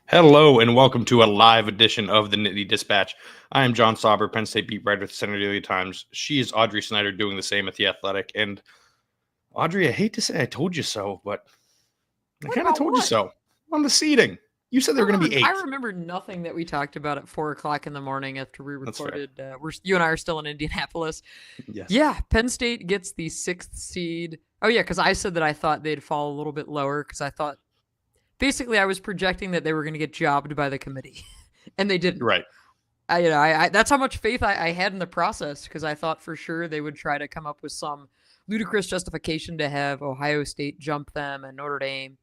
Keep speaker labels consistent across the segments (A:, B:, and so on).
A: Hello and welcome to a live edition of the Nittany Dispatch. I am John Sauber, Penn State beat writer at the Center Daily Times. She is Audrey Snyder doing the same at The Athletic. And Audrey, I hate to say I told you so, but I kind of told you so on the seating. You said there were going to be 8.
B: I remember nothing that we talked about at 4 o'clock in the morning after we recorded. You and I are still in Indianapolis.
A: Yes.
B: Yeah, Penn State gets the 6th seed. Oh, yeah, because I said that I thought they'd fall a little bit lower because I thought basically I was projecting that they were going to get jobbed by the committee, and they didn't.
A: Right.
B: I that's how much faith I had in the process because I thought for sure they would try to come up with some ludicrous justification to have Ohio State jump them and Notre Dame,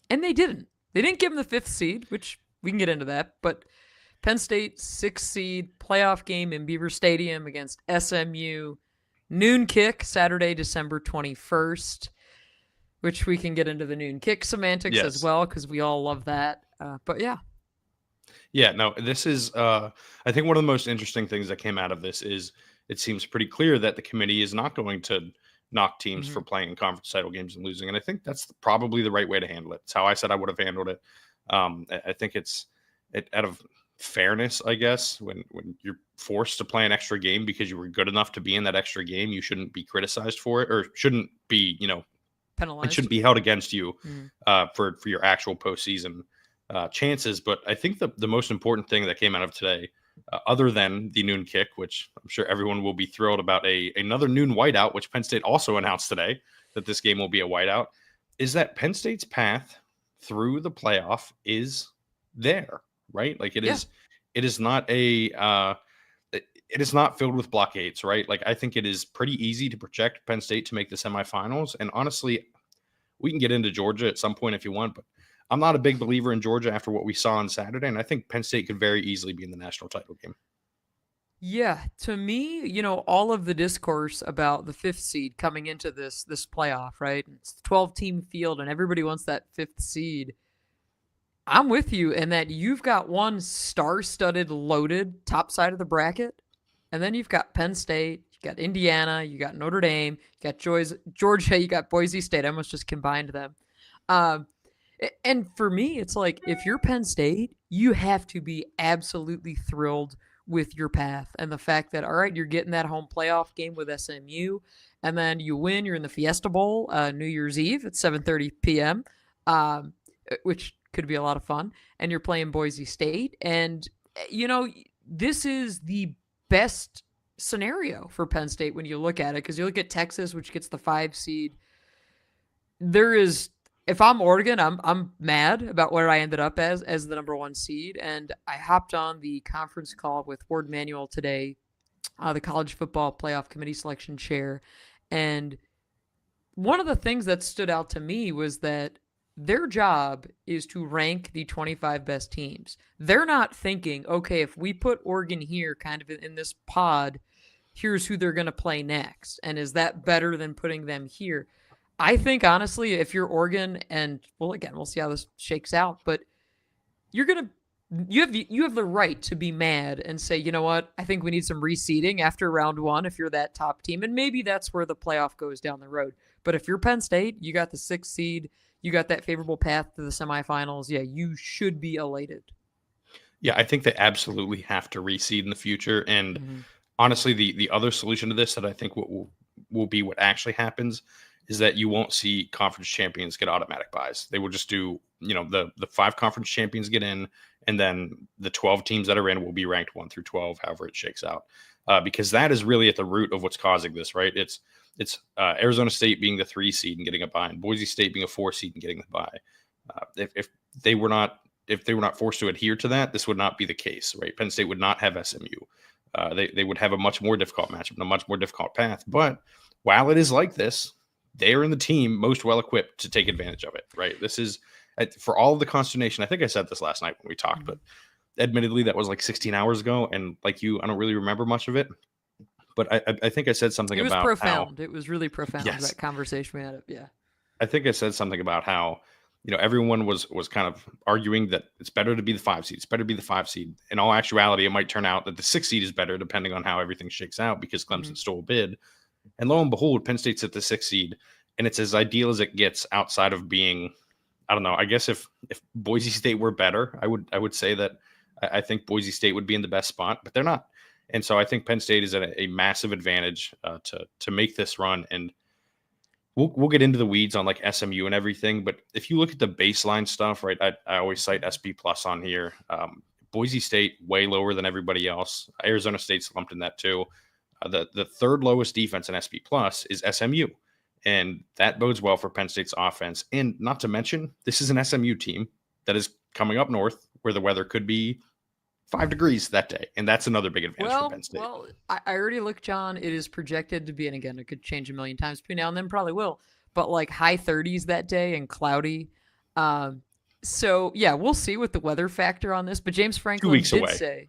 B: and they didn't. They didn't give them the 5th seed, which we can get into that, but Penn State 6th seed playoff game in Beaver Stadium against SMU, noon kick Saturday, December 21st, which we can get into the noon kick semantics as well because we all love that. But yeah.
A: Yeah, no, this is, I think one of the most interesting things that came out of this is it seems pretty clear that the committee is not going to knock teams for playing conference title games and losing. And I think that's probably the right way to handle it. It's how I said I would have handled it. I think it's out of fairness, I guess, when you're forced to play an extra game because you were good enough to be in that extra game, you shouldn't be criticized for it or shouldn't be,
B: penalized.
A: It shouldn't be held against you for your actual postseason chances. But I think the most important thing that came out of today, other than the noon kick, which I'm sure everyone will be thrilled about, another noon whiteout, which Penn State also announced today that this game will be a whiteout, is that Penn State's path through the playoff is there, right? Like it is not it is not filled with blockades, right? Like I think it is pretty easy to project Penn State to make the semifinals. And honestly, we can get into Georgia at some point if you want, but I'm not a big believer in Georgia after what we saw on Saturday. And I think Penn State could very easily be in the national title game.
B: Yeah, to me, all of the discourse about the 5th seed coming into this playoff, right? It's a 12-team field, and everybody wants that 5th seed. I'm with you in that you've got one star-studded, loaded top side of the bracket, and then you've got Penn State, you got Indiana, you got Notre Dame, you got Georgia, you got Boise State. I almost just combined them. And for me, it's like if you're Penn State, you have to be absolutely thrilled with your path and the fact that, all right, you're getting that home playoff game with SMU, and then you win. You're in the Fiesta Bowl New Year's Eve at 7:30 p.m., which could be a lot of fun, and you're playing Boise State. And, this is the best scenario for Penn State when you look at it, because you look at Texas, which gets the 5 seed. If I'm Oregon, I'm mad about where I ended up as the number 1 seed. And I hopped on the conference call with Ward Manuel today, the college football playoff committee selection chair. And one of the things that stood out to me was that their job is to rank the 25 best teams. They're not thinking, okay, if we put Oregon here kind of in this pod, here's who they're going to play next. And is that better than putting them here? I think, honestly, if you're Oregon, and, well, again, we'll see how this shakes out, but you have the right to be mad and say, you know what, I think we need some reseeding after round 1 if you're that top team, and maybe that's where the playoff goes down the road. But if you're Penn State, you got the 6th seed, you got that favorable path to the semifinals, yeah, you should be elated.
A: Yeah, I think they absolutely have to reseed in the future, and honestly, the other solution to this that I think will be what actually happens is that you won't see conference champions get automatic buys. They will just do, the 5 conference champions get in, and then the 12 teams that are in will be ranked 1 through 12, however it shakes out. Because that is really at the root of what's causing this, right? It's Arizona State being the 3 seed and getting a bye, and Boise State being a 4 seed and getting the bye. If they were not forced to adhere to that, this would not be the case, right? Penn State would not have SMU. They would have a much more difficult matchup and a much more difficult path. But while it is like this, they are in the team most well-equipped to take advantage of it, right? This is, for all of the consternation, I think I said this last night when we talked, but admittedly, that was like 16 hours ago, and like you, I don't really remember much of it. But I think I said something about
B: profound. It was really profound, that conversation we had. Yeah.
A: I think I said something about how, everyone was kind of arguing that it's better to be the 5 seed. It's better to be the 5 seed. In all actuality, it might turn out that the 6 seed is better depending on how everything shakes out because Clemson stole a bid. And lo and behold, Penn State's at the 6th seed, and it's as ideal as it gets outside of being I don't know. I guess if Boise State were better, I would say that I think Boise State would be in the best spot, but they're not. And so I think Penn State is at a massive advantage to make this run. And we'll get into the weeds on like SMU and everything. But if you look at the baseline stuff, right, I always cite SB Plus on here. Boise State way lower than everybody else. Arizona State's lumped in that too. The third lowest defense in SB Plus is SMU. And that bodes well for Penn State's offense. And not to mention, this is an SMU team that is coming up north where the weather could be 5 degrees that day. And that's another big advantage for Penn State.
B: Well, I already looked, John. It is projected to be, and again, it could change a million times between now and then, probably will, but like high 30s that day and cloudy. So, yeah, we'll see with the weather factor on this. But James Franklin did say,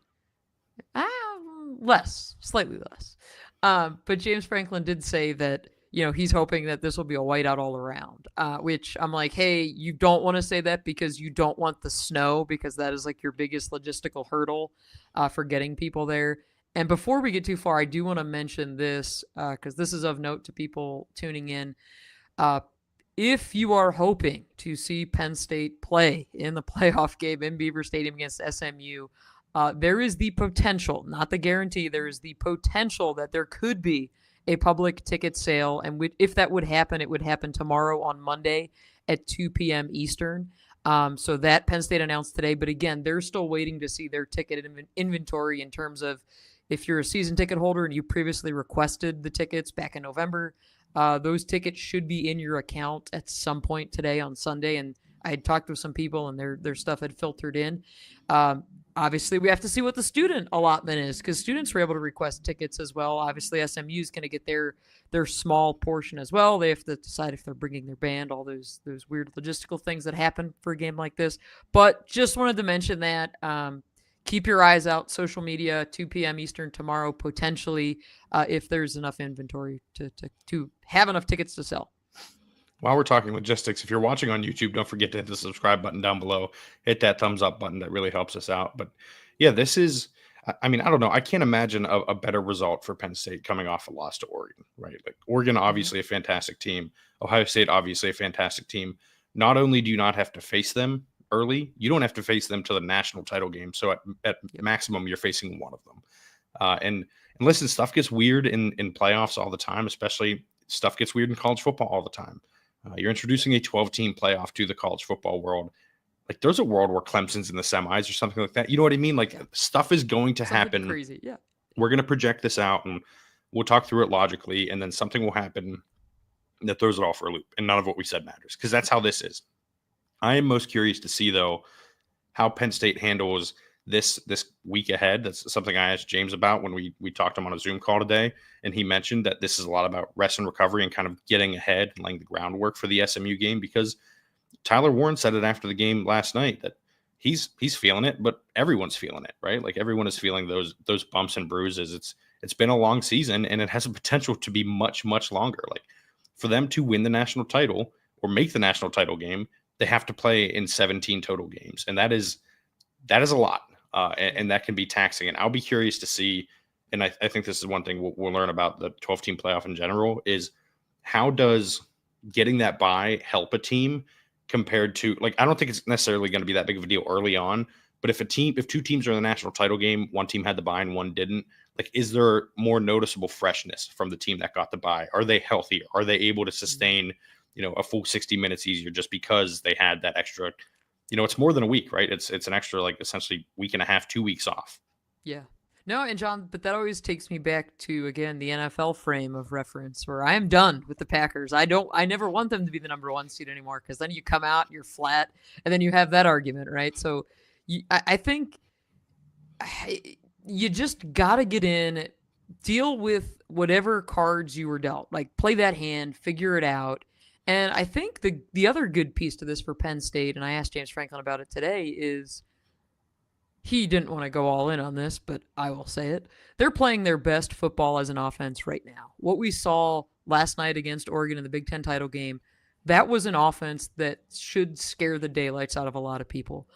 B: slightly less. But James Franklin did say that, he's hoping that this will be a whiteout all around, which I'm like, hey, you don't want to say that because you don't want the snow, because that is like your biggest logistical hurdle for getting people there. And before we get too far, I do want to mention this because this is of note to people tuning in. If you are hoping to see Penn State play in the playoff game in Beaver Stadium against SMU, there is the potential, not the guarantee, there is the potential that there could be a public ticket sale. And if that would happen, it would happen tomorrow on Monday at 2 p.m. Eastern. So that Penn State announced today. But again, they're still waiting to see their ticket inventory in terms of if you're a season ticket holder and you previously requested the tickets back in November, those tickets should be in your account at some point today on Sunday. And I had talked with some people and their stuff had filtered in. Obviously, we have to see what the student allotment is because students were able to request tickets as well. Obviously, SMU is going to get their small portion as well. They have to decide if they're bringing their band, all those weird logistical things that happen for a game like this. But just wanted to mention that. Keep your eyes out, social media, 2 p.m. Eastern tomorrow, potentially, if there's enough inventory to have enough tickets to sell.
A: While we're talking logistics, if you're watching on YouTube, don't forget to hit the subscribe button down below. Hit that thumbs up button. That really helps us out. But yeah, this is, I mean, I don't know. I can't imagine a better result for Penn State coming off a loss to Oregon, right? Like Oregon, obviously a fantastic team. Ohio State, obviously a fantastic team. Not only do you not have to face them early, you don't have to face them to the national title game. So at maximum, you're facing one of them. And listen, stuff gets weird in playoffs all the time, especially stuff gets weird in college football all the time. You're introducing a 12-team playoff to the college football world. Like there's a world where Clemson's in the semis or something like that. You know what I mean? Like stuff is going to happen.
B: Crazy, yeah.
A: We're going to project this out and we'll talk through it logically, and then something will happen that throws it all for a loop, and none of what we said matters because that's how this is. I am most curious to see though how Penn State handles this week ahead. That's something I asked James about when we talked to him on a Zoom call today. And he mentioned that this is a lot about rest and recovery and kind of getting ahead and laying the groundwork for the SMU game, because Tyler Warren said it after the game last night that he's feeling it, but everyone's feeling it, right? Like everyone is feeling those bumps and bruises. It's been a long season and it has a potential to be much, much longer. Like for them to win the national title or make the national title game, they have to play in 17 total games. And that is a lot. And that can be taxing. And I'll be curious to see, and I think this is one thing we'll learn about the 12-team playoff in general, is how does getting that bye help a team compared to, like, I don't think it's necessarily going to be that big of a deal early on, but if two teams are in the national title game, one team had the bye and one didn't, like, is there more noticeable freshness from the team that got the bye? Are they healthier? Are they able to sustain, a full 60 minutes easier just because they had that extra, it's more than a week, right? It's an extra, like, essentially week and a half, 2 weeks off.
B: Yeah. No, and John, but that always takes me back to, again, the NFL frame of reference where I am done with the Packers. I never want them to be the number one seed anymore, because then you come out, you're flat, and then you have that argument, right? So I think you just got to get in, deal with whatever cards you were dealt, like play that hand, figure it out. And I think the other good piece to this for Penn State, and I asked James Franklin about it today, is he didn't want to go all in on this, but I will say it. They're playing their best football as an offense right now. What we saw last night against Oregon in the Big Ten title game, that was an offense that should scare the daylights out of a lot of people.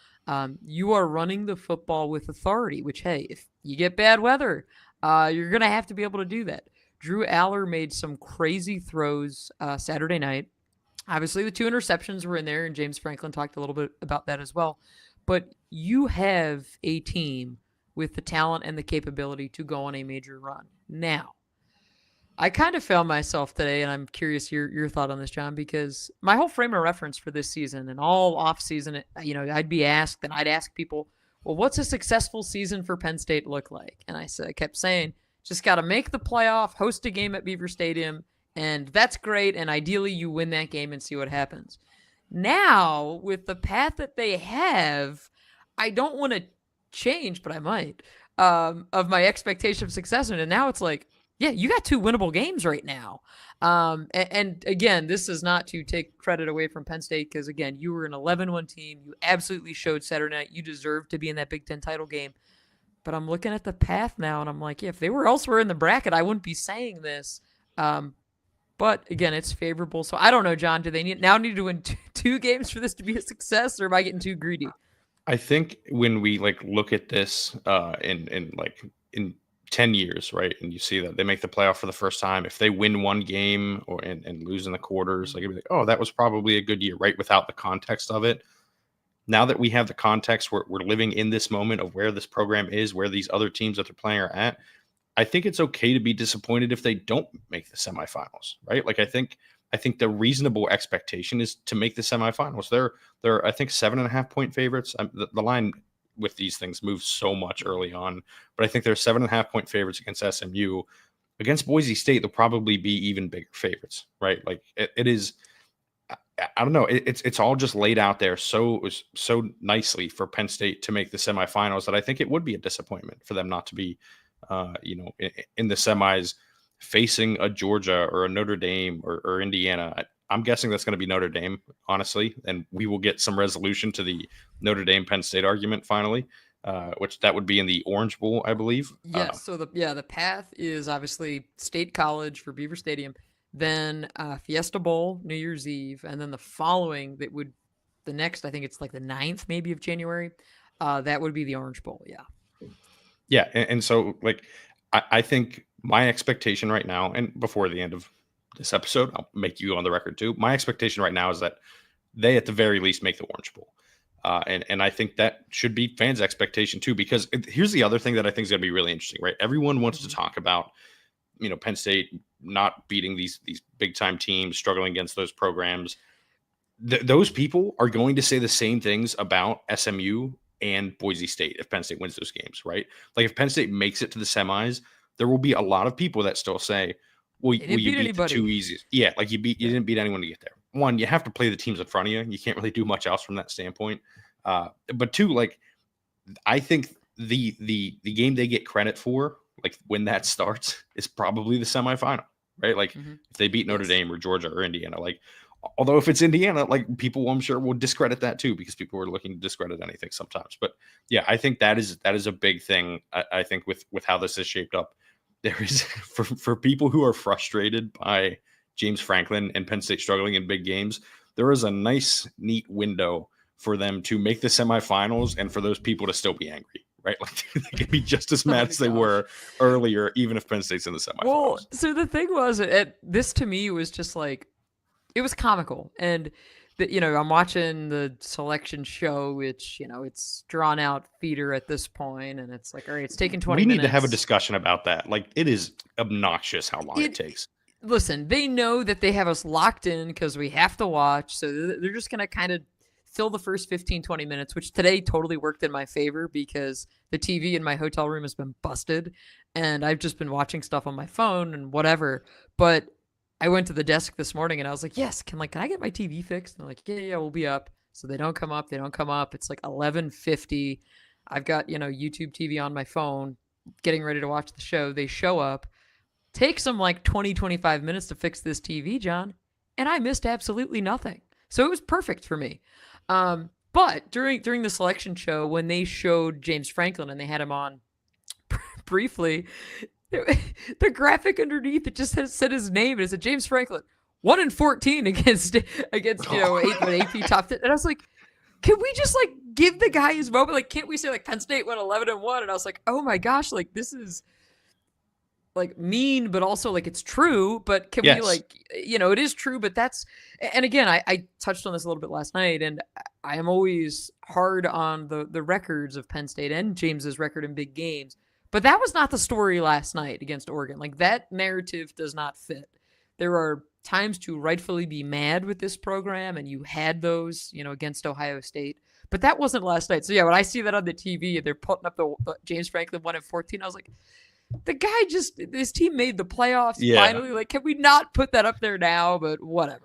B: You are running the football with authority, which, hey, if you get bad weather, you're going to have to be able to do that. Drew Allar made some crazy throws Saturday night. Obviously, the 2 interceptions were in there, and James Franklin talked a little bit about that as well. But you have a team with the talent and the capability to go on a major run. Now, I kind of found myself today, and I'm curious your thought on this, John, because my whole frame of reference for this season and all off season, I'd be asked, and I'd ask people, well, what's a successful season for Penn State look like? And I kept saying, just got to make the playoff, host a game at Beaver Stadium, and that's great. And ideally, you win that game and see what happens. Now, with the path that they have, I don't want to change, but I might, of my expectation of success. And now it's like, yeah, you got 2 winnable games right now. And again, this is not to take credit away from Penn State because, again, you were an 11-1 team. You absolutely showed Saturday night you deserved to be in that Big Ten title game. But I'm looking at the path now, and I'm like, yeah, if they were elsewhere in the bracket, I wouldn't be saying this. But, again, it's favorable. So I don't know, John. Do they need to win 2 games for this to be a success, or am I getting too greedy?
A: I think when we look at this in 10 years, right, and you see that they make the playoff for the first time, if they win 1 game and lose in the quarters, it'd be like, oh, that was probably a good year, right, without the context of it. Now that we have the context, we're living in this moment of where this program is, where these other teams that they're playing are at. I think it's okay to be disappointed if they don't make the semifinals, right? I think the reasonable expectation is to make the semifinals. They're I think 7.5-point favorites. The line with these things moves so much early on, but I think they're 7.5-point favorites against SMU. Against Boise State, they'll probably be even bigger favorites, right? It is. I don't know. It's all just laid out there so nicely for Penn State to make the semifinals that I think it would be a disappointment for them not to be, in the semis facing a Georgia or a Notre Dame or Indiana. I'm guessing that's going to be Notre Dame, honestly, and we will get some resolution to the Notre Dame Penn State argument finally, which that would be in the Orange Bowl, I believe.
B: Yes. So the path is obviously State College for Beaver Stadium. Then Fiesta Bowl, New Year's Eve, and then the next, I think it's like the 9th maybe of January, that would be the Orange Bowl, yeah.
A: Yeah, and so I think my expectation right now, and before the end of this episode, I'll make you on the record too, my expectation right now is that they at the very least make the Orange Bowl. And I think that should be fans' expectation too, because here's the other thing that I think is going to be really interesting, right? Everyone wants to talk about, Penn State not beating these big time teams, struggling against those programs. Those people are going to say the same things about SMU and Boise State if Penn State wins those games, right? If Penn State makes it to the semis, there will be a lot of people that still say, well, you beat the 2 easy. Yeah, you didn't beat anyone to get there. 1, you have to play the teams in front of you. You can't really do much else from that standpoint. But 2, I think the game they get credit for, when that starts, is probably the semifinal, right? If they beat Notre Dame or Georgia or Indiana, although if it's Indiana, people I'm sure will discredit that too, because people are looking to discredit anything sometimes. But yeah, I think that is a big thing. I think with how this is shaped up, there is for people who are frustrated by James Franklin and Penn State struggling in big games, there is a nice, neat window for them to make the semifinals and for those people to still be angry. Right, they can be just as mad as they were earlier, even if Penn State's in the semifinals.
B: Well, so the thing was, this to me was just it was comical, and I'm watching the selection show, which it's drawn out feeder at this point, and it's all right, it's taking 20 minutes.
A: We need to have a discussion about that. It is obnoxious how long it takes.
B: Listen, they know that they have us locked in because we have to watch, so they're just gonna kind of fill the first 15-20 minutes, which today totally worked in my favor because the TV in my hotel room has been busted and I've just been watching stuff on my phone and whatever. But I went to the desk this morning and I was like, yes, can I get my TV fixed? And they're like, yeah, we'll be up. So they don't come up. It's 11:50. I've got, YouTube TV on my phone, getting ready to watch the show. They show up, takes them 20-25 minutes to fix this TV, John, and I missed absolutely nothing. So it was perfect for me. But during the selection show, when they showed James Franklin and they had him on briefly, the graphic underneath, it just said his name. It said James Franklin, 1-14 against AP top 10. And I was like, can we just give the guy his moment? Can't we say Penn State went 11-1? And I was like, oh my gosh, this is like mean, but also like it's true. But can we
A: Yes.
B: like, it is true, but and again, I touched on this a little bit last night, and I am always hard on the records of Penn State and James's record in big games. But that was not the story last night against Oregon. Like that narrative does not fit. There are times to rightfully be mad with this program, and you had those, against Ohio State. But that wasn't last night. So yeah, when I see that on the TV and they're putting up the James Franklin 1-14, I was like, the guy his team made the playoffs finally. Like, can we not put that up there now? But whatever.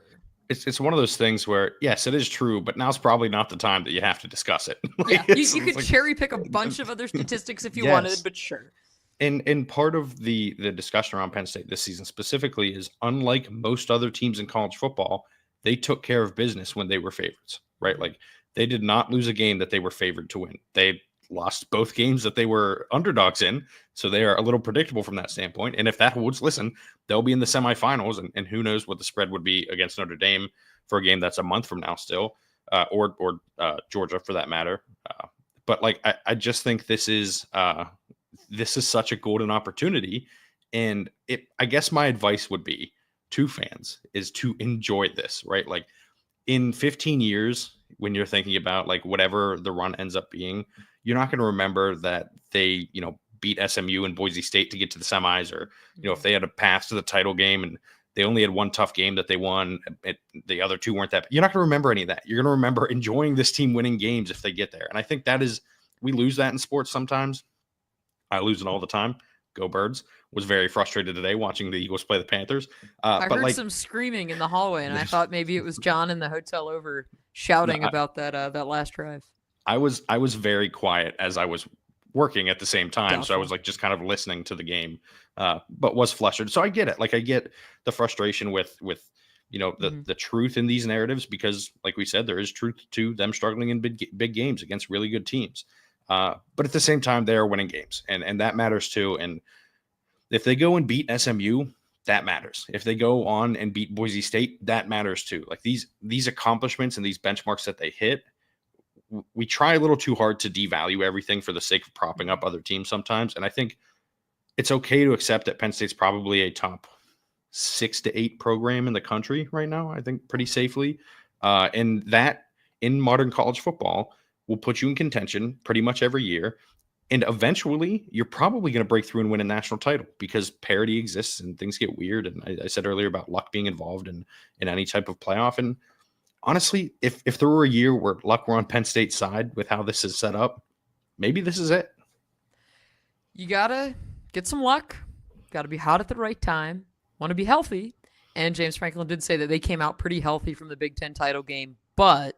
A: It's one of those things where, yes, it is true, but now's probably not the time that you have to discuss it.
B: Like, yeah, you could cherry pick a bunch of other statistics if you wanted, but sure.
A: And part of the discussion around Penn State this season specifically is, unlike most other teams in college football, they took care of business when they were favorites, right? Like they did not lose a game that they were favored to win. They lost both games that they were underdogs in, so they are a little predictable from that standpoint. And if that holds, listen, they'll be in the semifinals, and who knows what the spread would be against Notre Dame for a game that's a month from now still, or Georgia for that matter. But like I just think this is such a golden opportunity, and I guess my advice would be to fans is to enjoy this, right? Like in 15 years, when you're thinking about like whatever the run ends up being, you're not going to remember that they, beat SMU and Boise State to get to the semis, or, if they had a path to the title game and they only had one tough game that they won, the other two weren't that. You're not going to remember any of that. You're going to remember enjoying this team winning games if they get there. And I think we lose that in sports sometimes. I lose it all the time. Go Birds. Was very frustrated today watching the Eagles play the Panthers.
B: I heard some screaming in the hallway, and I thought maybe it was John in the hotel over shouting about that last drive.
A: I was very quiet as I was working at the same time, so I was like just kind of listening to the game, but was flustered. So I get it. Like I get the frustration with the truth in these narratives, because like we said, there is truth to them struggling in big games against really good teams. But at the same time, they are winning games, and that matters too. And if they go and beat SMU, that matters. If they go on and beat Boise State, that matters too. Like these accomplishments and these benchmarks that they hit, we try a little too hard to devalue everything for the sake of propping up other teams sometimes. And I think it's okay to accept that Penn State's probably a top 6 to 8 program in the country right now, I think pretty safely. And that in modern college football will put you in contention pretty much every year. And eventually you're probably going to break through and win a national title, because parity exists and things get weird. And I said earlier about luck being involved in any type of playoff. And honestly, if there were a year where luck were on Penn State's side with how this is set up, maybe this is it.
B: You got to get some luck. Got to be hot at the right time. Want to be healthy. And James Franklin did say that they came out pretty healthy from the Big Ten title game, but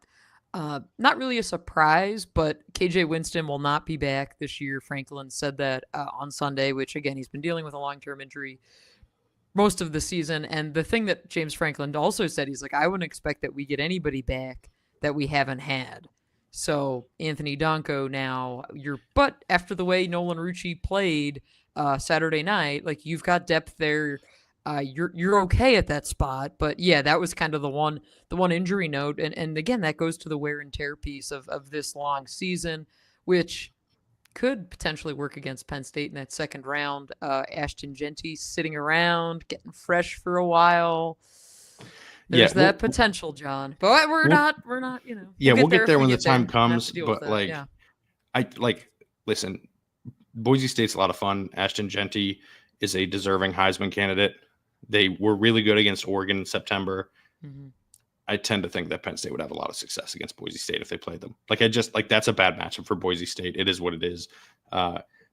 B: not really a surprise, but KJ Winston will not be back this year. Franklin said that on Sunday, which again, he's been dealing with a long-term injury most of the season. And the thing that James Franklin also said, he's like, I wouldn't expect that we get anybody back that we haven't had. So Anthony Donko now, but after the way Nolan Rucci played Saturday night, like you've got depth there. You're okay at that spot, but yeah, that was kind of the one injury note, and again, that goes to the wear and tear piece of this long season, which could potentially work against Penn State in that second round. Ashton Jeanty sitting around, getting fresh for a while. There's that potential, John, but we're not.
A: We'll get there when the time comes. But listen, Boise State's a lot of fun. Ashton Jeanty is a deserving Heisman candidate. They were really good against Oregon in September. Mm-hmm. I tend to think that Penn State would have a lot of success against Boise State if they played them. That's a bad matchup for Boise State. It is what it is.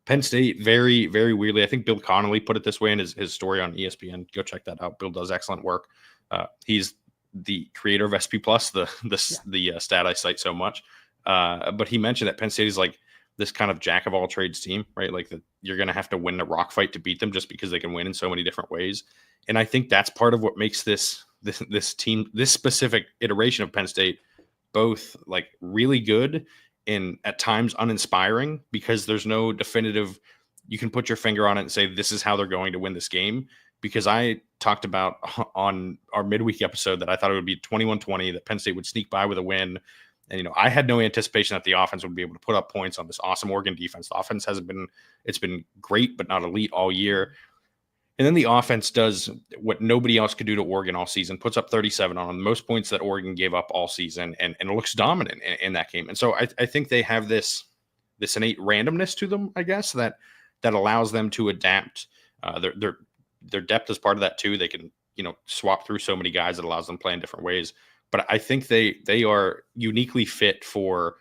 A: Penn State, very, very weirdly, I think Bill Connolly put it this way in his story on ESPN. Go check that out. Bill does excellent work. He's the creator of SP Plus, the stat I cite so much. But he mentioned that Penn State is like this kind of jack of all trades team, right? Like you're going to have to win a rock fight to beat them just because they can win in so many different ways. And I think that's part of what makes this team, this specific iteration of Penn State, both like really good and at times uninspiring, because there's no definitive, you can put your finger on it and say, this is how they're going to win this game. Because I talked about on our midweek episode that I thought it would be 21-20, that Penn State would sneak by with a win. And, I had no anticipation that the offense would be able to put up points on this awesome Oregon defense. The offense it's been great, but not elite all year. And then the offense does what nobody else could do to Oregon all season, puts up 37 on them, the most points that Oregon gave up all season, and it looks dominant in that game. And so I think they have this innate randomness to them, I guess, that allows them to adapt. Their depth is part of that too. They can, swap through so many guys that allows them to play in different ways. But I think they are uniquely fit for,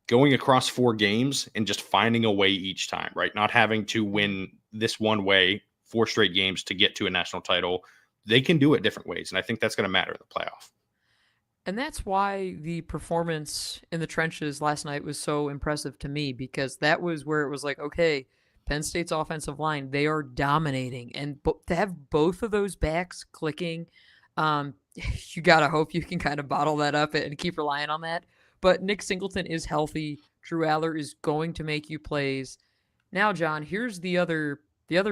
A: going across 4 games and just finding a way each time, right? Not having to win this one way 4 straight games to get to a national title. They can do it different ways. And I think that's going to matter in the playoff.
B: And that's why the performance in the trenches last night was so impressive to me, because that was where it was like, okay, Penn State's offensive line, they are dominating. And to have both of those backs clicking, you got to hope you can kind of bottle that up and keep relying on that. But Nick Singleton is healthy. Drew Allar is going to make you plays. Now, John, here's the other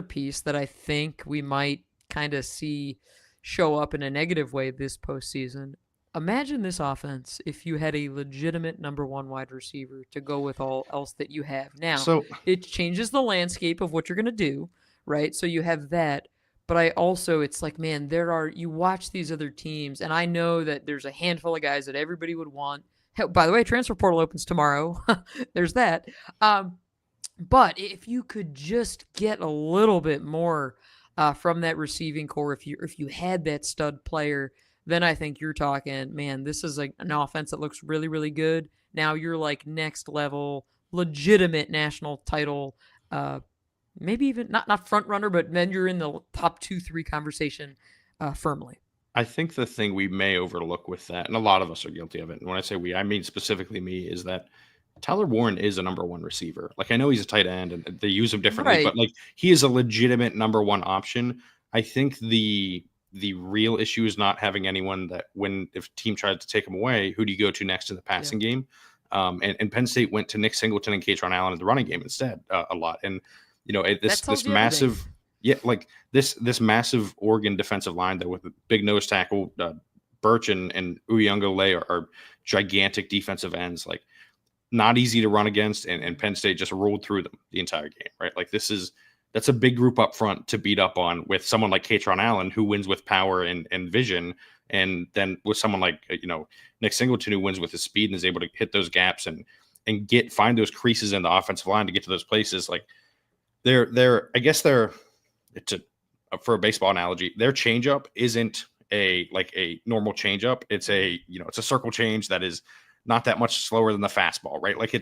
B: piece that I think we might kind of see show up in a negative way this postseason. Imagine this offense if you had a legitimate number 1 wide receiver to go with all else that you have. Now,
A: So
B: it changes the landscape of what you're going to do, right? So you have that. But it's like, man, you watch these other teams, and I know that there's a handful of guys that everybody would want. Hell, by the way, transfer portal opens tomorrow. There's that. But if you could just get a little bit more from that receiving core, if you had that stud player, then I think you're talking, man, this is like an offense that looks really, really good. Now you're like next level, legitimate national title, maybe even not front runner, but then you're in the top 2-3 conversation firmly.
A: I think the thing we may overlook with that, and a lot of us are guilty of it, and when I say we, I mean specifically me, is that Tyler Warren is a number 1 receiver. Like, I know he's a tight end and they use him differently,
B: Right.
A: but like, he is a legitimate number 1 option. I think the real issue is not having anyone that if a team tries to take him away, who do you go to next in the passing game? And Penn State went to Nick Singleton and Katron Allen in the running game instead a lot. And, this massive, this massive Oregon defensive line that with a big nose tackle, Birch and Uyunglele are gigantic defensive ends, like not easy to run against. And Penn State just rolled through them the entire game, right? Like that's a big group up front to beat up on with someone like Katron Allen, who wins with power and vision. And then with someone like, Nick Singleton, who wins with his speed and is able to hit those gaps and find those creases in the offensive line to get to those places. Like for a baseball analogy, their changeup isn't a normal changeup. It's it's a circle change that is not that much slower than the fastball, right? Like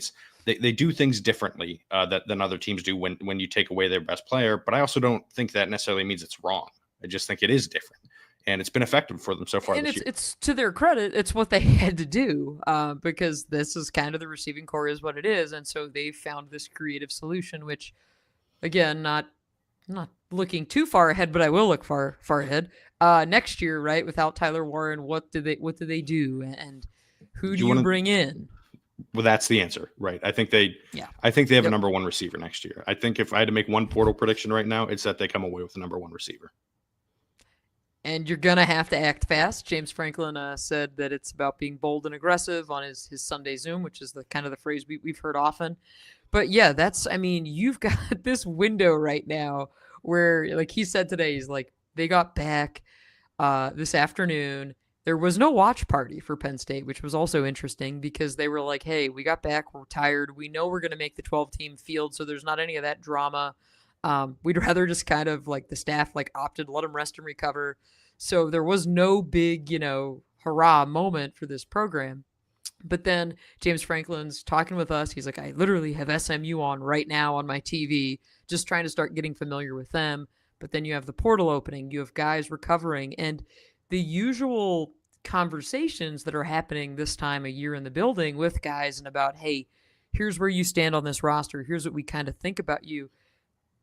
A: they do things differently than other teams do when you take away their best player. But I also don't think that necessarily means it's wrong. I just think it is different, and it's been effective for them so far.
B: And
A: this year.
B: It's to their credit, it's what they had to do because this is kind of the receiving core is what it is, and so they found this creative solution, which, again, not looking too far ahead, but I will look far ahead. Next year, right? Without Tyler Warren, what do they do, and who do you bring in?
A: Well, that's the answer, right? I think they have a number 1 receiver next year. I think if I had to make one portal prediction right now, it's that they come away with the number 1 receiver.
B: And you're going to have to act fast. James Franklin said that it's about being bold and aggressive on his Sunday Zoom, which is the kind of the phrase we've heard often. But yeah, you've got this window right now where, like he said today, he's like, they got back this afternoon. There was no watch party for Penn State, which was also interesting because they were like, hey, we got back. We're tired. We know we're going to make the 12-team field, so there's not any of that drama. We'd rather just kind of like the staff opted to let them rest and recover. So there was no big, hurrah moment for this program. But then James Franklin's talking with us. He's like, I literally have SMU on right now on my TV, just trying to start getting familiar with them. But then you have the portal opening. You have guys recovering. And the usual conversations that are happening this time of year in the building with guys and about, hey, here's where you stand on this roster. Here's what we kind of think about you.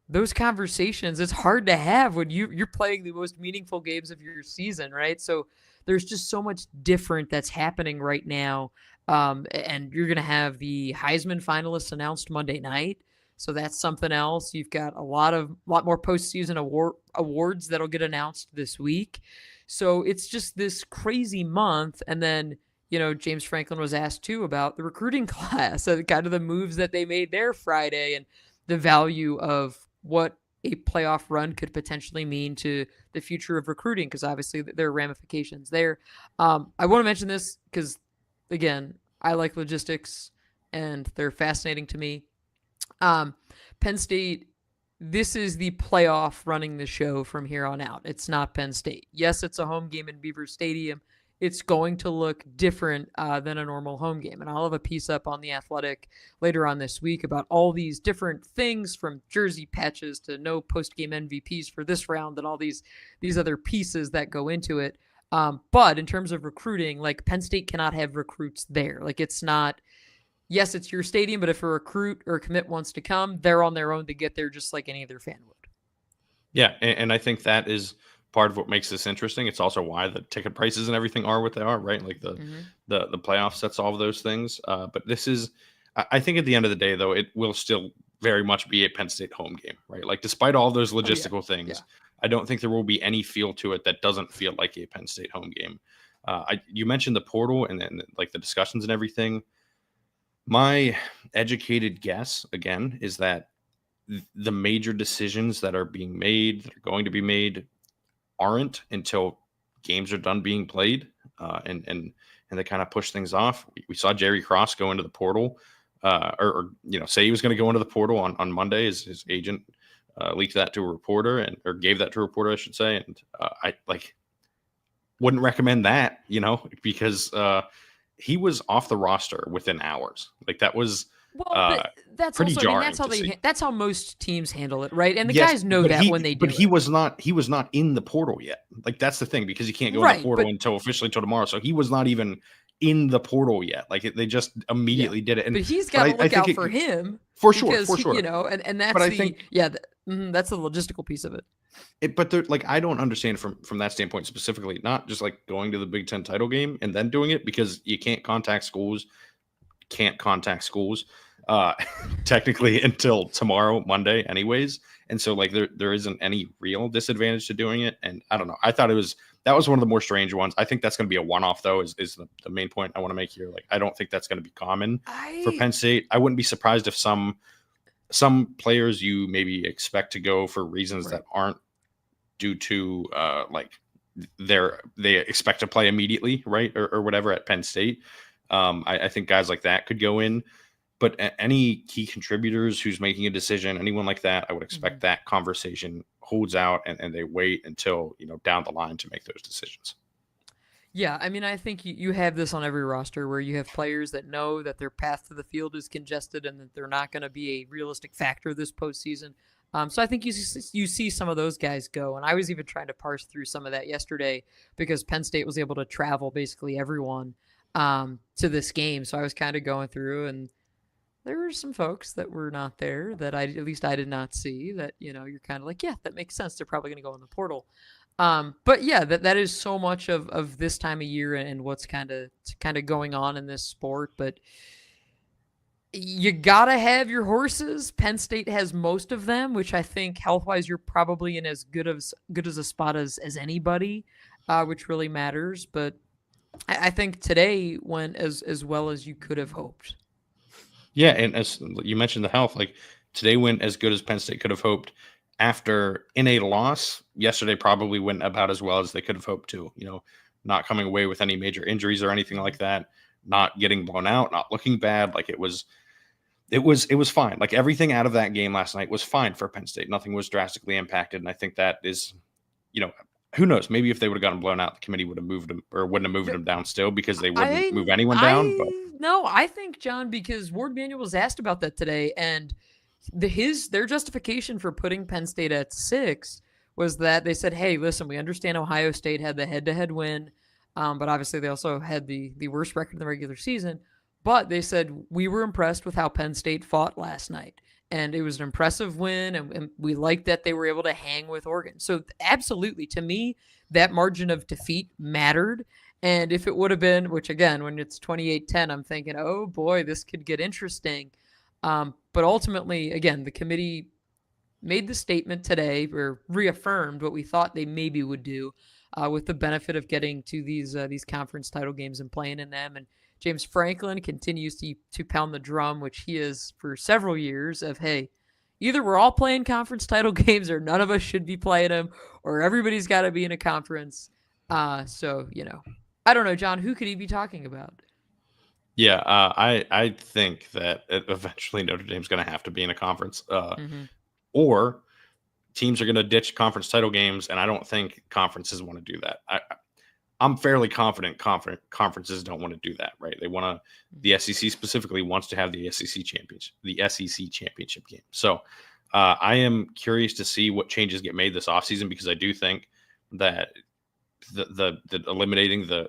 B: Those conversations, it's hard to have when you're playing the most meaningful games of your season, right? So there's just so much different that's happening right now. And you're going to have the Heisman finalists announced Monday night. So that's something else. You've got a lot more postseason awards that'll get announced this week. So it's just this crazy month. And then, James Franklin was asked too about the recruiting class and kind of the moves that they made there Friday and the value of what a playoff run could potentially mean to the future of recruiting, because obviously there are ramifications there. I want to mention this because, again, I like logistics and they're fascinating to me. Penn State, this is the playoff running the show from here on out. It's not Penn State. Yes, it's a home game in Beaver Stadium. It's going to look different than a normal home game. And I'll have a piece up on The Athletic later on this week about all these different things, from jersey patches to no post-game MVPs for this round and all these other pieces that go into it. But in terms of recruiting, like, Penn State cannot have recruits there. Like, it's not, yes, it's your stadium, but if a recruit or a commit wants to come, they're on their own to get there just like any other fan would.
A: Yeah, and I think that is part of what makes this interesting. It's also why the ticket prices and everything are what they are, right? Like the playoff sets all of those things. But this is, I think at the end of the day, though, it will still very much be a Penn State home game, right? Like, despite all those logistical things, I don't think there will be any feel to it that doesn't feel like a Penn State home game. You mentioned the portal and then like the discussions and everything. My educated guess, again, is that the major decisions that are being made, that are going to be made, aren't until games are done being played, and they kind of push things off. We saw Jerry Cross go into the portal, or say he was going to go into the portal on Monday. His agent leaked that to a reporter, or gave that to a reporter, I should say. And I wouldn't recommend that, because he was off the roster within hours. Like, that was
B: that's
A: pretty
B: also,
A: jarring.
B: That's how most teams handle it, right? And the guys know that when they do.
A: But he was not in the portal yet. Like, that's the thing, because you can't go in the portal until tomorrow. So he was not even in the portal yet. Like, they just immediately did it. And
B: but he's got to look out for him
A: for sure.
B: And that's that's the logistical piece of it.
A: But I don't understand from that standpoint specifically, not just like going to the Big Ten title game and then doing it, because you can't contact schools technically until tomorrow, Monday, anyways. And so, like, there isn't any real disadvantage to doing it. And I don't know. I thought that was one of the more strange ones. I think that's going to be a one-off, though, is the main point I want to make here. Like, I don't think that's going to be common for Penn State. I wouldn't be surprised if some players you maybe expect to go for reasons that aren't due to they expect to play immediately, right, or whatever at Penn State. I think guys like that could go in. But any key contributors who's making a decision, anyone like that, I would expect that conversation holds out and they wait until, down the line to make those decisions.
B: Yeah, I mean, I think you have this on every roster where you have players that know that their path to the field is congested and that they're not going to be a realistic factor this postseason. So I think you see some of those guys go. And I was even trying to parse through some of that yesterday, because Penn State was able to travel basically everyone to this game. So I was kind of going through, and there were some folks that were not there that I did not see, that, you're kind of like, yeah, that makes sense. They're probably going to go in the portal. But yeah, that is so much of this time of year and what's kind of going on in this sport. But you gotta have your horses. Penn State has most of them, which I think health-wise you're probably in as good as a spot as anybody, which really matters. But I think today went as well as you could have hoped.
A: Yeah, and as you mentioned, the health, like, today went as good as Penn State could have hoped. After, in a loss, yesterday probably went about as well as they could have hoped to. Not coming away with any major injuries or anything like that, not getting blown out, not looking bad. Like, it was fine. Like, everything out of that game last night was fine for Penn State. Nothing was drastically impacted, and I think that is, who knows? Maybe if they would have gotten blown out, the committee would have moved them, or wouldn't have moved them down still, because they wouldn't move anyone down. But
B: no, I think, John, because Ward Manuel was asked about that today, and their justification for putting Penn State at 6 was that they said, hey, listen, we understand Ohio State had the head-to-head win, but obviously they also had the worst record in the regular season. But they said, we were impressed with how Penn State fought last night, and it was an impressive win, and we liked that they were able to hang with Oregon. So absolutely, to me, that margin of defeat mattered. And if it would have been, which again, when it's 28-10, I'm thinking, oh boy, this could get interesting. But ultimately, again, the committee made the statement today, or reaffirmed what we thought they maybe would do, with the benefit of getting to these conference title games and playing in them. And James Franklin continues to pound the drum, which he is for several years, of, hey, Either we're all playing conference title games or none of us should be playing them, or everybody's got to be in a conference. So, I don't know, John, who could he be talking about?
A: Yeah, I think that eventually Notre Dame's going to have to be in a conference,
B: Mm-hmm.
A: or teams are going to ditch conference title games, and I don't think conferences want to do that. I'm fairly confident conferences don't want to do that, right? They want to. The SEC specifically wants to have the SEC championship game. So I am curious to see what changes get made this offseason, because I do think that the eliminating the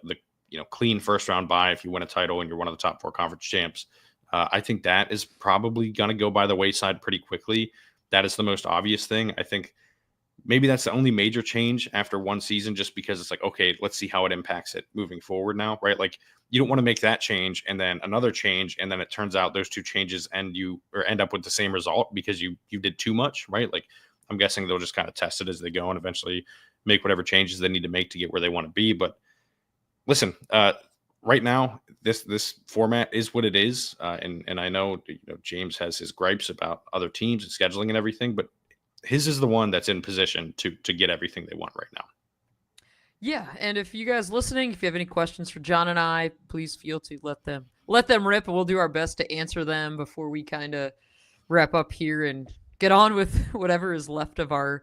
A: clean first round bye if you win a title and you're one of the top 4 conference champs, I think that is probably going to go by the wayside pretty quickly. That is the most obvious thing. I think maybe that's the only major change after one season, just because it's like, okay, let's see how it impacts it moving forward now, right? Like, you don't want to make that change and then another change, and then it turns out those 2 changes end up with the same result because you did too much, right? Like, I'm guessing they'll just kind of test it as they go and eventually make whatever changes they need to make to get where they want to be. But listen, right now, this format is what it is, and I know James has his gripes about other teams and scheduling and everything, but his is the one that's in position to get everything they want right now.
B: Yeah, and if you guys listening, if you have any questions for John and I, please feel to let them rip, and we'll do our best to answer them before we kind of wrap up here and get on with whatever is left of our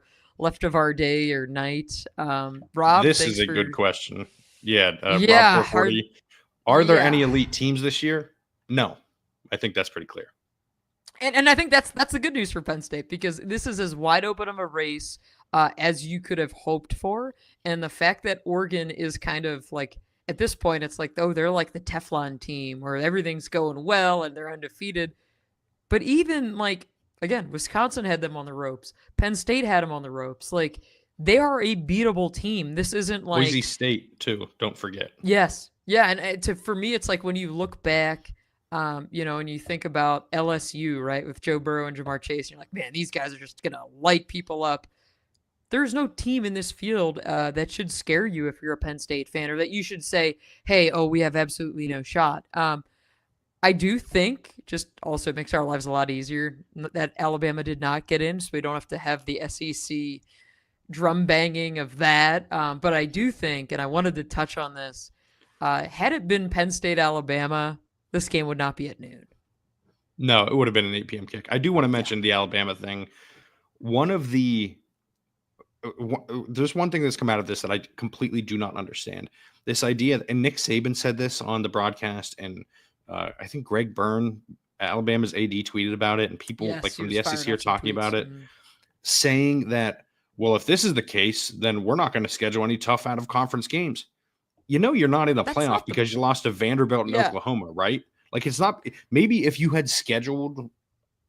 B: day or night. Rob,
A: This
B: thanks
A: is a
B: for
A: good question. Yeah,
B: yeah,
A: Rob 440. Are there any
B: yeah.
A: elite teams this year? No, I think that's pretty clear.
B: And I think that's the good news for Penn State, because this is as wide open of a race as you could have hoped for. And the fact that Oregon is kind of like, at this point, it's like, oh, they're like the Teflon team where everything's going well and they're undefeated. But even like, again, Wisconsin had them on the ropes. Penn State had them on the ropes. Like, they are a beatable team. This isn't like
A: Boise State too. Don't forget.
B: Yes. Yeah. And for me, it's like when you look back, and you think about LSU, right, with Joe Burrow and Jamar Chase, you're like, man, these guys are just going to light people up. There's no team in this field that should scare you if you're a Penn State fan, or that you should say, hey, we have absolutely no shot. I do think just also makes our lives a lot easier that Alabama did not get in, so we don't have to have the SEC drum banging of that. But I do think, and I wanted to touch on this, had it been Penn State, Alabama, this game would not be at noon.
A: No, it would have been an 8 p.m. kick. I do want to mention the Alabama thing. There's one thing that's come out of this that I completely do not understand. This idea, and Nick Saban said this on the broadcast, and I think Greg Byrne, Alabama's AD, tweeted about it, and people from the SEC are talking about it, saying that, well, if this is the case, then we're not going to schedule any tough out of conference games. You're not in a playoff because you lost to Vanderbilt and Oklahoma, right? Like, it's not. Maybe if you had scheduled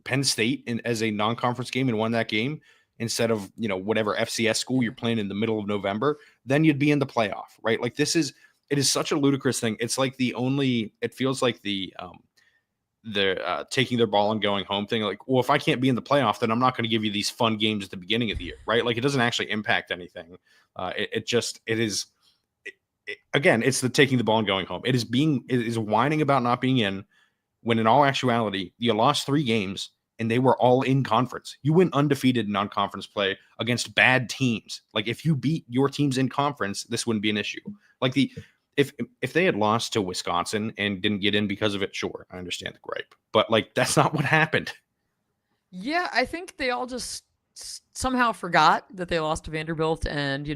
A: Penn State as a non-conference game and won that game instead of whatever FCS school you're playing in the middle of November, then you'd be in the playoff, right? Like, it is such a ludicrous thing. It's like it feels like the taking their ball and going home thing. Like, well, if I can't be in the playoff, then I'm not going to give you these fun games at the beginning of the year, right? Like, it doesn't actually impact anything. Again, it's the taking the ball and going home. It is whining about not being in, when in all actuality, you lost 3 games and they were all in conference. You went undefeated in non-conference play against bad teams. Like, if you beat your teams in conference, this wouldn't be an issue. Like, if they had lost to Wisconsin and didn't get in because of it, sure, I understand the gripe. But like, that's not what happened.
B: Yeah, I think they all just somehow forgot that they lost to Vanderbilt, and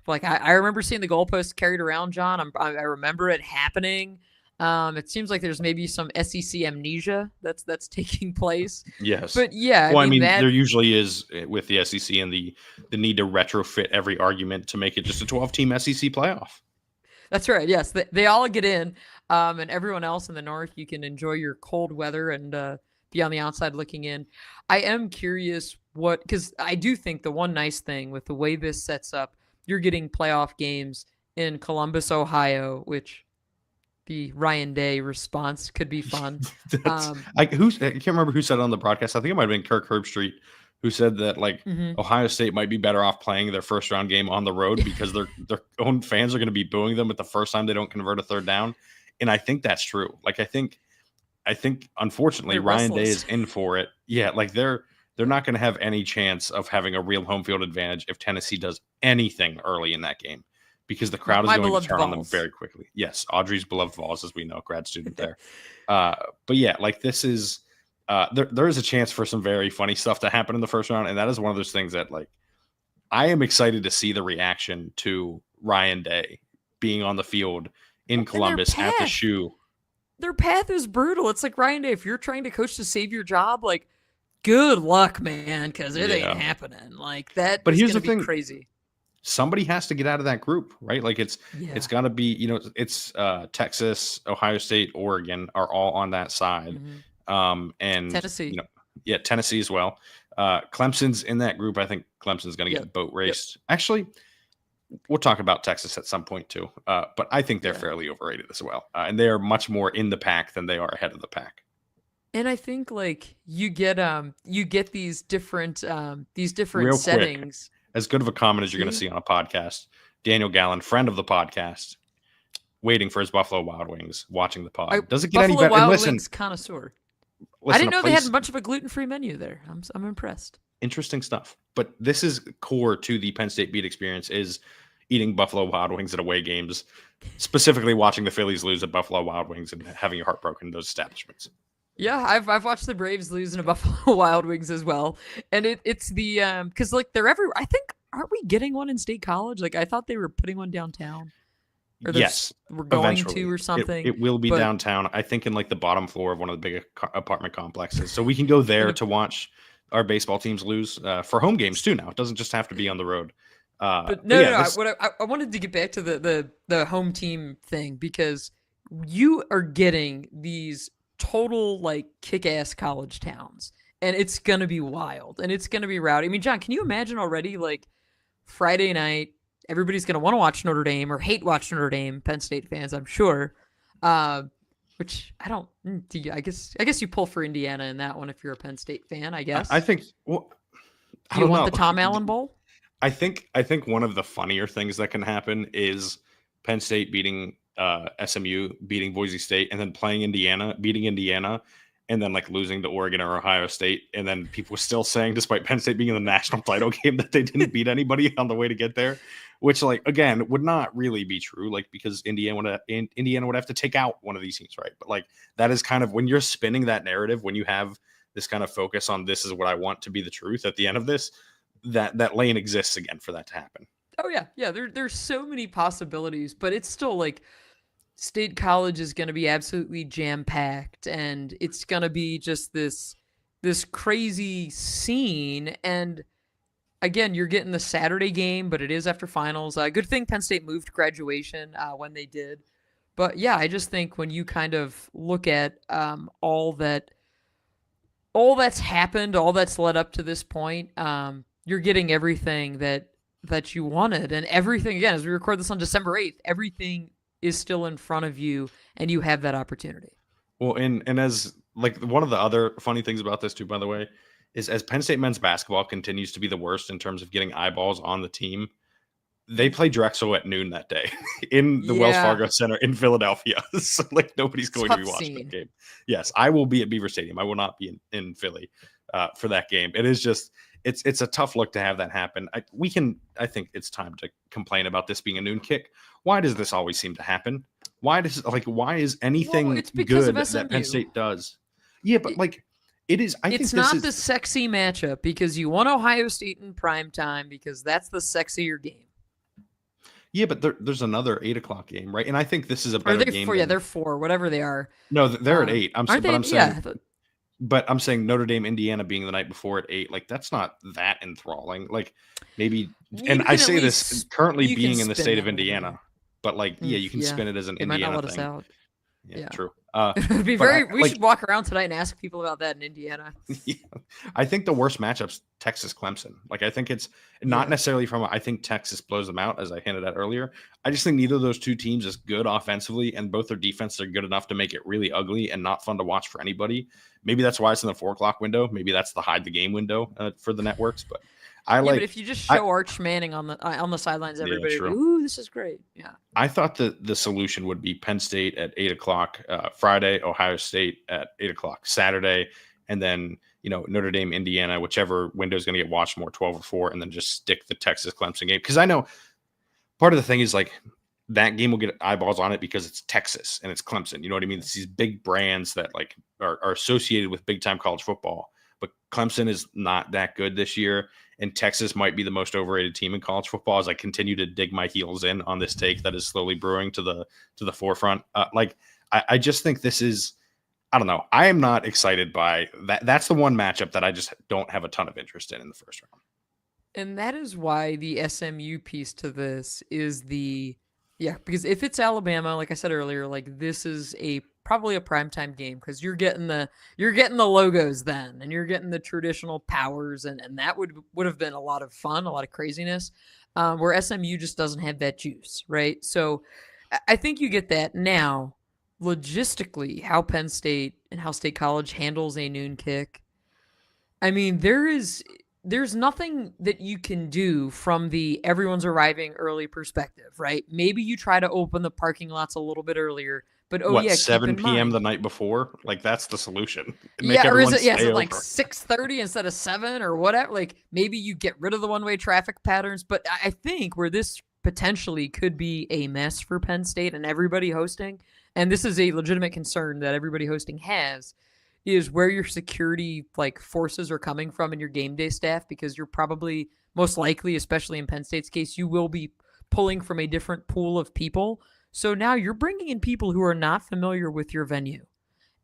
B: I remember seeing the goalposts carried around, John. I remember it happening. It seems like there's maybe some SEC amnesia that's taking place.
A: Yes,
B: but yeah,
A: well, I mean there usually is with the SEC, and the need to retrofit every argument to make it just a 12-team SEC playoff.
B: That's right. Yes, they all get in, and everyone else in the North, you can enjoy your cold weather and be on the outside looking in. I am curious because I do think the one nice thing with the way this sets up, you're getting playoff games in Columbus, Ohio, which the Ryan Day response could be fun.
A: I can't remember who said it on the broadcast. I think it might have been Kirk Herbstreit, who said that Ohio State might be better off playing their first round game on the road because their own fans are going to be booing them at the first time they don't convert a third down. And I think that's true. Like, I think unfortunately Ryan Day is in for it. Yeah. Like, they're not going to have any chance of having a real home field advantage if Tennessee does anything early in that game, because the crowd is going to turn on them very quickly. Yes, Audrey's beloved Vols, as we know, grad student there. But yeah, like this is there is a chance for some very funny stuff to happen in the first round, and that is one of those things that like I am excited to see the reaction to Ryan Day being on the field in Columbus at the shoe.
B: Their path is brutal. It's like, Ryan Day, if you're trying to coach to save your job, like, good luck, man, because it ain't happening. Like that. But here's the thing: crazy.
A: Somebody has to get out of that group, right? Like it's got to be, it's Texas, Ohio State, Oregon are all on that side, and
B: Tennessee,
A: Tennessee as well. Clemson's in that group. I think Clemson's going to get boat raced. Actually, we'll talk about Texas at some point too. But I think they're fairly overrated as well, and they are much more in the pack than they are ahead of the pack.
B: And I think like you get these different
A: Real
B: settings.
A: Quick, as good of a comment as you're going to see on a podcast. Daniel Gallen, friend of the podcast, waiting for his Buffalo Wild Wings, watching the pod. Does it get any better?
B: Wild
A: and listen,
B: Wings connoisseur. I didn't know they had much of a gluten-free menu there. I'm impressed.
A: Interesting stuff. But this is core to the Penn State beat experience: is eating Buffalo Wild Wings at away games, specifically watching the Phillies lose at Buffalo Wild Wings and having your heart broken in those establishments.
B: Yeah, I've watched the Braves lose in a Buffalo Wild Wings as well, and it's the because like they're I think, aren't we getting one in State College? Like I thought they were putting one downtown. Or
A: yes,
B: we're going to or something.
A: It will be downtown. I think in like the bottom floor of one of the big apartment complexes, so we can go there to watch our baseball teams lose for home games too. Now it doesn't just have to be on the road.
B: I wanted to get back to the home team thing, because you are getting these total like kick-ass college towns, and it's gonna be wild and it's gonna be rowdy. I mean, John, can you imagine already like Friday night, everybody's gonna want to watch Notre Dame or hate watch Notre Dame, Penn State fans, I'm sure. Which I don't. I guess you pull for Indiana in that one if you're a Penn State fan. I guess.
A: I think. Well,
B: do you want the Tom Allen Bowl?
A: I think one of the funnier things that can happen is Penn State beating SMU, beating Boise State, and then playing Indiana, beating Indiana, and then like losing to Oregon or Ohio State, and then people still saying, despite Penn State being in the national title game, that they didn't beat anybody on the way to get there, which like again would not really be true, like because Indiana would have to take out one of these teams, right? But like that is kind of when you're spinning that narrative, when you have this kind of focus on this is what I want to be the truth at the end of this, that lane exists again for that to happen.
B: Oh yeah. There's so many possibilities, but it's still like State College is going to be absolutely jam-packed, and it's going to be just this crazy scene. And again, you're getting the Saturday game, but it is after finals. Good thing Penn State moved graduation when they did. But yeah, I just think when you kind of look at all that's happened, all that's led up to this point, you're getting everything that you wanted, and everything. Again, as we record this on December 8th, everything is still in front of you, and you have that opportunity.
A: Well, and as like one of the other funny things about this too, by the way, is as Penn State men's basketball continues to be the worst in terms of getting eyeballs on the team, they play Drexel at noon that day in the Wells Fargo Center in Philadelphia. So like nobody's going to be watching that game. Yes, I will be at Beaver Stadium. I will not be in Philly for that game. It is just it's a tough look to have that happen. I think it's time to complain about this being a noon kick. Why does this always seem to happen? Why is anything good that Penn State does? Yeah, but like it is.
B: It's not the sexy matchup because you want Ohio State in prime time because that's the sexier game.
A: Yeah, but there's another 8:00 game, right? And I think this is a better game.
B: They're 4, whatever they are.
A: No, they're at 8. But I'm saying Notre Dame, Indiana being the night before at 8, like that's not that enthralling. Like maybe, and I say this currently being in the state of Indiana, but like you can spin it as an Indiana
B: might not let
A: thing.
B: us out.
A: Yeah, true.
B: It'd be we should walk around tonight and ask people about that in Indiana.
A: Yeah. I think the worst matchup's Texas Clemson. Like I think it's not necessarily I think Texas blows them out, as I hinted at earlier. I just think neither of those two teams is good offensively, and both their defense are good enough to make it really ugly and not fun to watch for anybody. Maybe that's why it's in the 4:00 window. Maybe that's the hide the game window for the networks. But but
B: if you just show Arch Manning on the sidelines, everybody will be, ooh, this is great. Yeah.
A: I thought the solution would be Penn State at 8:00 Friday, Ohio State at 8:00 Saturday, and then, Notre Dame, Indiana, whichever window is going to get watched more, 12 or 4, and then just stick the Texas Clemson game. Because I know part of the thing is like that game will get eyeballs on it because it's Texas and it's Clemson. You know what I mean? It's these big brands that like are associated with big time college football. But Clemson is not that good this year, and Texas might be the most overrated team in college football. As I continue to dig my heels in on this take that is slowly brewing to the forefront, I just think this is. I don't know. I am not excited by that. That's the one matchup that I just don't have a ton of interest in the first round.
B: And that is why the SMU piece to this is because if it's Alabama, like I said earlier, like this is probably a primetime game because you're getting the logos then, and you're getting the traditional powers, and that would have been a lot of fun, a lot of craziness, where SMU just doesn't have that juice, right? So I think you get that now. Logistically, how Penn State and how State College handles a noon kick, I mean, there's nothing that you can do from the everyone's arriving early perspective, right? Maybe you try to open the parking lots a little bit earlier, but
A: 7 p.m. the night before? Like that's the solution.
B: Or is it like 6:30 instead of 7 or whatever? Like maybe you get rid of the one-way traffic patterns, but I think where this potentially could be a mess for Penn State and everybody hosting, and this is a legitimate concern that everybody hosting has, is where your security like forces are coming from in your game day staff, because you're probably most likely, especially in Penn State's case, you will be pulling from a different pool of people. So now you're bringing in people who are not familiar with your venue.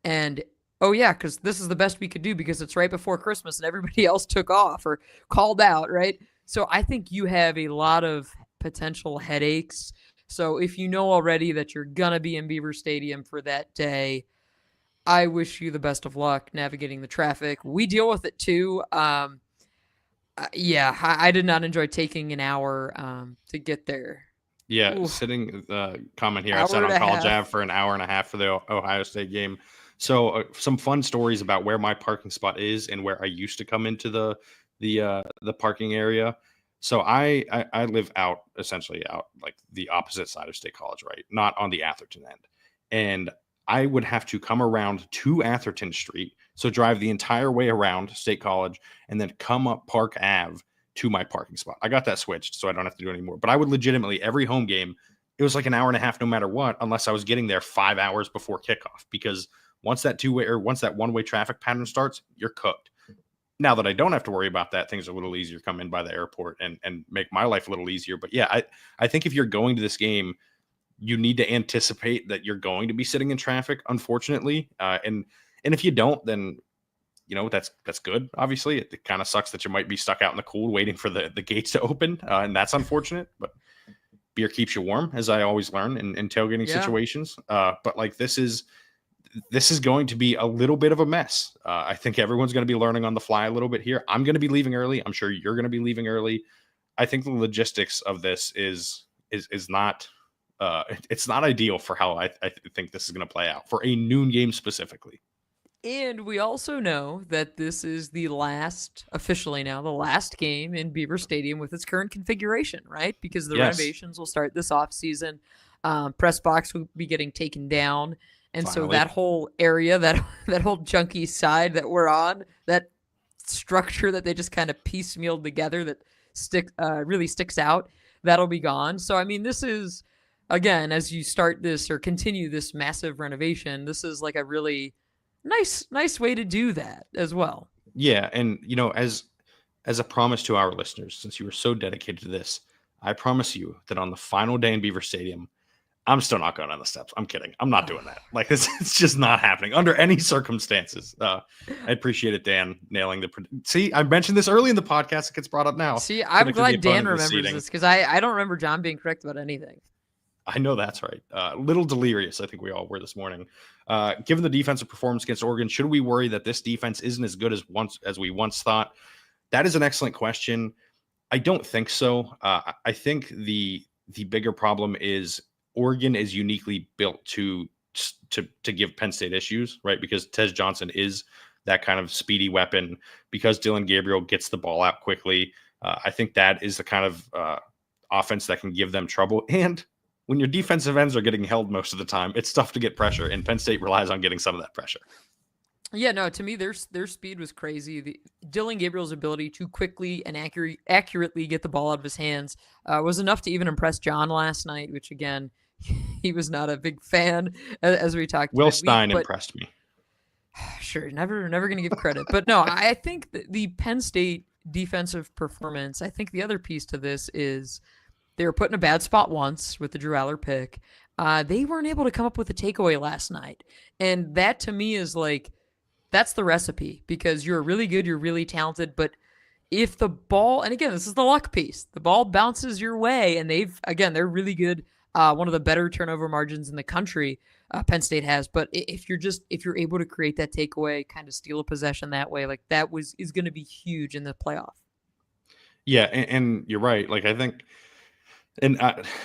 B: And because this is the best we could do because it's right before Christmas and everybody else took off or called out, right? So I think you have a lot of potential headaches. So if you know already that you're going to be in Beaver Stadium for that day, I wish you the best of luck navigating the traffic. We deal with it too. I did not enjoy taking an hour to get there.
A: Yeah,
B: Ooh.
A: Sitting comment here. I sat on College Ave for an hour and a half for the Ohio State game. So some fun stories about where my parking spot is and where I used to come into the parking area. So I live essentially out like the opposite side of State College, right? Not on the Atherton end. And I would have to come around to Atherton Street, so drive the entire way around State College and then come up Park Ave to my parking spot. I got that switched, so I don't have to do it anymore. But I would legitimately, every home game, it was like an hour and a half no matter what, unless I was getting there 5 hours before kickoff, because once that one-way traffic pattern starts, you're cooked. Now that I don't have to worry about that, things are a little easier. Come in by the airport and make my life a little easier. But yeah, I think if you're going to this game, you need to anticipate that you're going to be sitting in traffic, unfortunately. And if you don't, then that's good. Obviously, it kind of sucks that you might be stuck out in the cold waiting for the gates to open, and that's unfortunate. But beer keeps you warm, as I always learn in tailgating situations. But like this is going to be a little bit of a mess. I think everyone's going to be learning on the fly a little bit here. I'm going to be leaving early. I'm sure you're going to be leaving early. I think the logistics of this is not. It's not ideal for how I think this is going to play out for a noon game specifically.
B: And we also know that this is officially now, the last game in Beaver Stadium with its current configuration, right? Because the renovations will start this offseason. Press box will be getting taken down. And finally. So that whole area, that whole junky side that we're on, that structure that they just kind of piecemealed together that really sticks out, that'll be gone. So, I mean, this is, again, as you start this or continue this massive renovation, this is like a really nice way to do that as well.
A: Yeah. And, as a promise to our listeners, since you were so dedicated to this, I promise you that on the final day in Beaver Stadium, I'm still not going on the steps. I'm kidding. I'm not doing that. Like it's just not happening under any circumstances. I appreciate it, Dan, nailing see, I mentioned this early in the podcast. It gets brought up now.
B: See, I'm glad Dan remembers this because I don't remember John being correct about anything.
A: I know that's right. Little delirious, I think we all were this morning. Given the defensive performance against Oregon, should we worry that this defense isn't as good as we once thought? That is an excellent question. I don't think so. I think the bigger problem is Oregon is uniquely built to give Penn State issues, right? Because Tej Johnson is that kind of speedy weapon. Because Dylan Gabriel gets the ball out quickly, I think that is the kind of offense that can give them trouble. And when your defensive ends are getting held most of the time, it's tough to get pressure, and Penn State relies on getting some of that pressure.
B: Yeah, no, to me, their speed was crazy. Dylan Gabriel's ability to quickly and accurately get the ball out of his hands was enough to even impress John last night, which, again, he was not a big fan, as we talked
A: Will
B: midweek.
A: Stein
B: But
A: impressed me.
B: sure, never going to give credit. But no, I think the Penn State defensive performance, I think the other piece to this is they were put in a bad spot once with the Drew Allar pick. They weren't able to come up with a takeaway last night. And that to me is like, that's the recipe, because you're really good, you're really talented, but if the ball, and again, this is the luck piece, the ball bounces your way, and they're really good. One of the better turnover margins in the country, Penn State has. But if you're able to create that takeaway, kind of steal a possession that way, like that is going to be huge in the playoff.
A: Yeah, and you're right. Like I think, and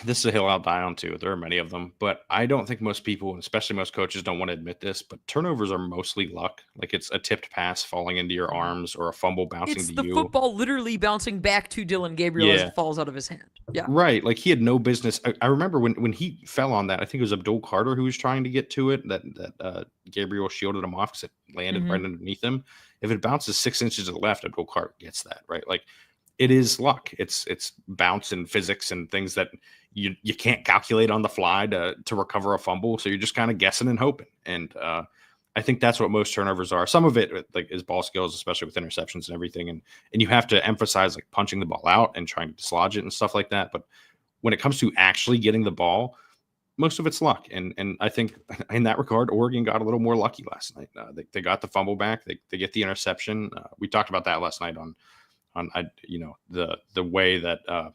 A: this is a hill I'll die on too. There are many of them, but I don't think most people, and especially most coaches, don't want to admit this. But turnovers are mostly luck. Like it's a tipped pass falling into your arms or a fumble bouncing
B: It's
A: to
B: the
A: you.
B: football literally bouncing back to Dylan Gabriel as
A: Yeah.
B: it falls out of his hand. Yeah.
A: Right. Like he had no business. I remember when he fell on that, I think it was Abdul Carter who was trying to get to it, that Gabriel shielded him off because it landed right underneath him. If it bounces 6 inches to the left, Abdul Carter gets that, right? Like it is luck. It's bounce and physics and things that you can't calculate on the fly to recover a fumble. So you're just kind of guessing and hoping. And I think that's what most turnovers are. Some of it like is ball skills, especially with interceptions and everything. And you have to emphasize like punching the ball out and trying to dislodge it and stuff like that. But when it comes to actually getting the ball, most of it's luck. And I think in that regard, Oregon got a little more lucky last night. They got the fumble back. They get the interception. We talked about that last night on the way that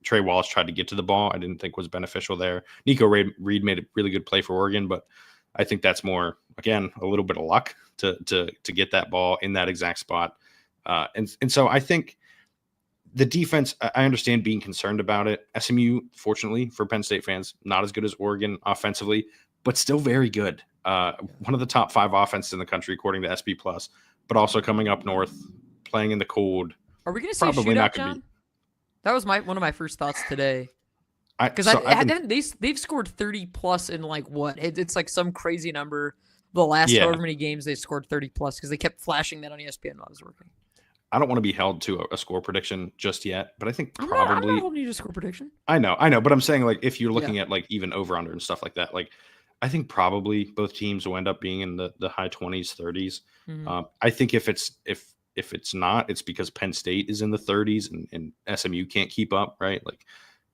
A: Trey Wallace tried to get to the ball. I didn't think was beneficial there. Nico Reed made a really good play for Oregon, but I think that's more, again, a little bit of luck to get that ball in that exact spot. And so I think the defense, I understand being concerned about it. SMU, fortunately for Penn State fans, not as good as Oregon offensively, but still very good. One of the top 5 offenses in the country, according to SB Plus, but also coming up north, playing in the cold.
B: Are we going to see a shootout, John? That was one of my first thoughts today. Because they've scored 30 plus in like what? It's like some crazy number. The last however many games they scored 30 plus because they kept flashing that on ESPN while I was working.
A: I don't want to be held to a score prediction just yet, but I think probably
B: I'm not holding you to a score prediction.
A: I know, but I'm saying like if you're looking at like even over under and stuff like that, like I think probably both teams will end up being in the high 20s, 30s. I think if it's not, it's because Penn State is in the 30s and SMU can't keep up, right? Like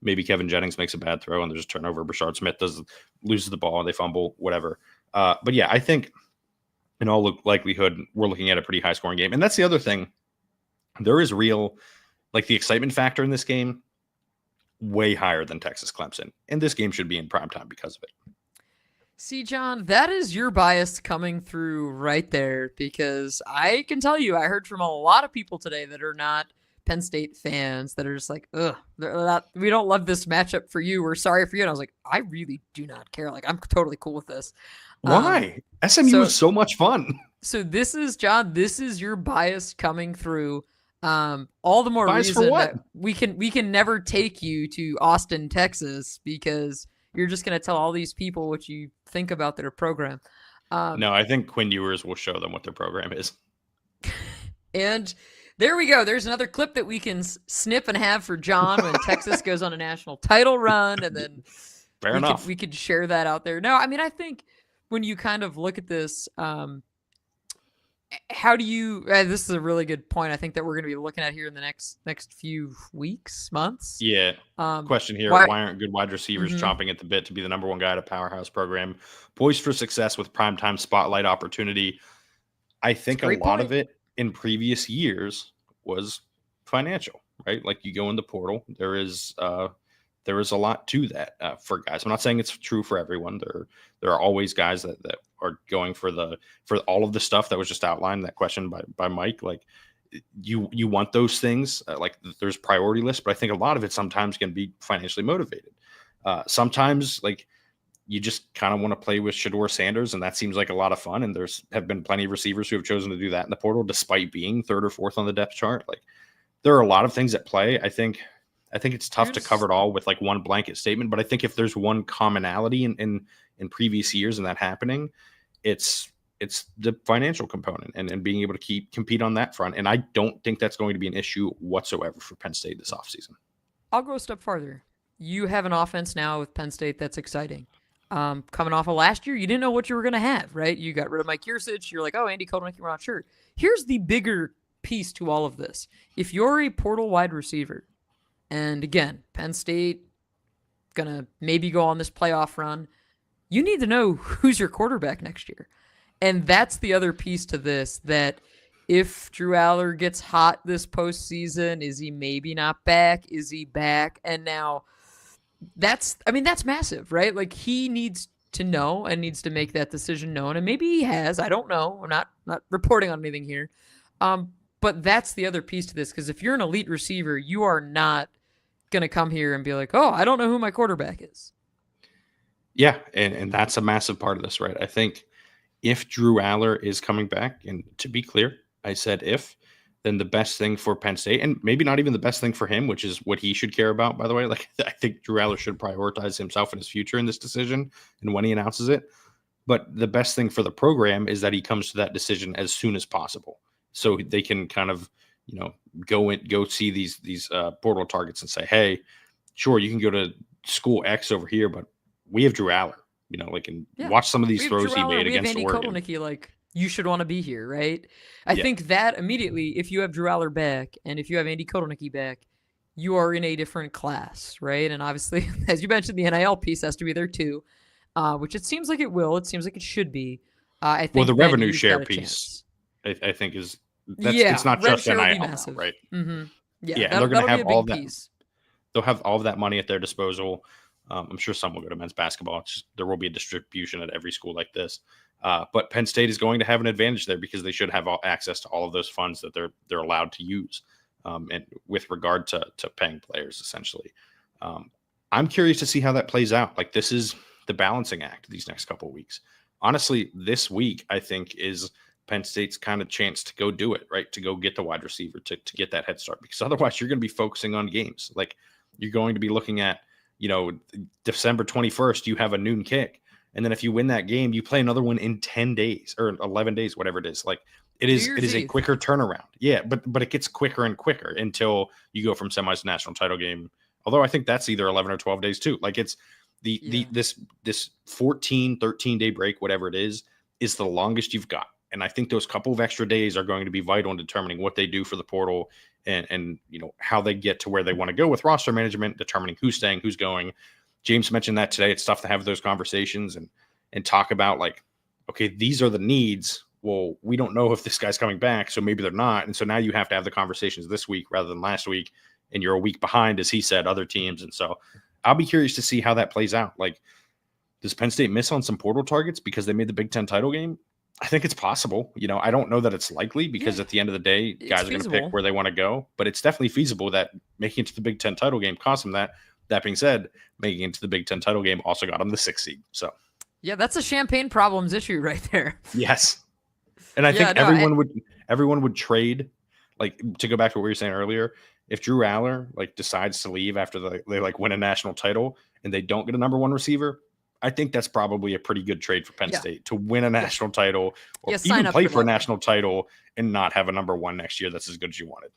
A: maybe Kevin Jennings makes a bad throw and there's a turnover. Brashard Smith loses the ball and they fumble, whatever. But yeah, I think in all likelihood, we're looking at a pretty high scoring game. And that's the other thing. There is real, like the excitement factor in this game, way higher than Texas Clemson. And this game should be in primetime because of it.
B: See, John, that is your bias coming through right there, because I can tell you, I heard from a lot of people today that are not Penn State fans that are just like, we don't love this matchup for you. We're sorry for you. And I was like, I really do not care. Like, I'm totally cool with this.
A: Why? SMU was so much fun.
B: So this is, John, this is your bias coming through. All the more
A: bias
B: reason
A: for what?
B: that we can never take you to Austin, Texas, because you're just going to tell all these people what you think about their program.
A: No, I think Quinn Ewers will show them what their program is.
B: And there we go. There's another clip that we can snip and have for John when Texas goes on a national title run. And then we could share that out there. No, I mean, I think when you kind of look at this, how do you, this is a really good point, I think, that we're going to be looking at here in the next few weeks, months.
A: Yeah. Question here. Why aren't good wide receivers chomping at the bit to be the number one guy at a powerhouse program? Poised for success with primetime spotlight opportunity. I think a lot of it in previous years was financial, right? Like you go in the portal, there is a lot to that for guys. I'm not saying it's true for everyone. There are always guys that are going for all of the stuff that was just outlined, that question by Mike. Like you want those things, like there's priority lists, but I think a lot of it sometimes can be financially motivated. Sometimes like you just kind of want to play with Shedeur Sanders, and that seems like a lot of fun. And there's have been plenty of receivers who have chosen to do that in the portal, despite being 3rd or 4th on the depth chart. Like there are a lot of things at play. I think it's tough to cover it all with like one blanket statement, but I think if there's one commonality in previous years and that happening, it's it's the financial component and being able to compete on that front. And I don't think that's going to be an issue whatsoever for Penn State this offseason.
B: I'll go a step farther. You have an offense now with Penn State that's exciting. Coming off of last year, you didn't know what you were going to have, right? You got rid of Mike Yurcich. You're like, oh, Andy Kotelnicki, we're not sure. Here's the bigger piece to all of this. If you're a portal wide receiver, and again, Penn State going to maybe go on this playoff run, you need to know who's your quarterback next year. And that's the other piece to this, that if Drew Allar gets hot this postseason, is he maybe not back? Is he back? And now that's massive, right? Like, he needs to know and needs to make that decision known. And maybe he has. I don't know. I'm not reporting on anything here. But that's the other piece to this, because if you're an elite receiver, you are not going to come here and be like, oh, I don't know who my quarterback is.
A: Yeah, and that's a massive part of this, right? I think if Drew Allar is coming back, and to be clear, I said if, then the best thing for Penn State, and maybe not even the best thing for him, which is what he should care about, by the way. Like, I think Drew Allar should prioritize himself and his future in this decision and when he announces it. But the best thing for the program is that he comes to that decision as soon as possible, so they can kind of, go see these portal targets and say, hey, sure, you can go to school X over here, but we have Drew Allar. Watch some of these throws he made against
B: Andy
A: Oregon.
B: Kotelnicki, like, you should want to be here, right? I think that immediately, if you have Drew Allar back and if you have Andy Kotelnicki back, you are in a different class, right? And obviously, as you mentioned, the NIL piece has to be there too, which it seems like it will. It seems like it should be. I think
A: the revenue share piece, I think, is it's not just NIL, right?
B: Mm-hmm.
A: Yeah, and they're going to have all that. Piece. They'll have all of that money at their disposal. I'm sure some will go to men's basketball. There will be a distribution at every school like this. But Penn State is going to have an advantage there because they should have access to all of those funds that they're allowed to use, and with regard to paying players, essentially. I'm curious to see how that plays out. Like, this is the balancing act these next couple of weeks. Honestly, this week, I think, is Penn State's kind of chance to go do it, right? To go get the wide receiver, to get that head start, because otherwise you're going to be focusing on games. Like, you're going to be looking at, December 21st, you have a noon kick. And then if you win that game, you play another one in 10 days or 11 days, whatever it is. Like, it is a quicker turnaround. Yeah, but it gets quicker and quicker until you go from semis to national title game. Although I think that's either 11 or 12 days too. Like, it's this 14, 13-day break, whatever it is the longest you've got. And I think those couple of extra days are going to be vital in determining what they do for the portal and how they get to where they want to go with roster management, determining who's staying, who's going. James mentioned that today. It's tough to have those conversations and talk about, like, okay, these are the needs. Well, we don't know if this guy's coming back, so maybe they're not. And so now you have to have the conversations this week rather than last week. And you're a week behind, as he said, other teams. And so I'll be curious to see how that plays out. Like, does Penn State miss on some portal targets because they made the Big Ten title game? I think it's possible. I don't know that it's likely because at the end of the day, guys are going to pick where they want to go. But it's definitely feasible that making it to the Big Ten title game cost them that. That being said, making it to the Big Ten title game also got them the 6th seed. So,
B: yeah, that's a champagne problems issue right there.
A: Yes, and I think everyone would trade. Like, to go back to what we were saying earlier, if Drew Allar decides to leave after they win a national title and they don't get a number one receiver, I think that's probably a pretty good trade for Penn State to win a national title or even play for a national title and not have a number one next year that's as good as you wanted.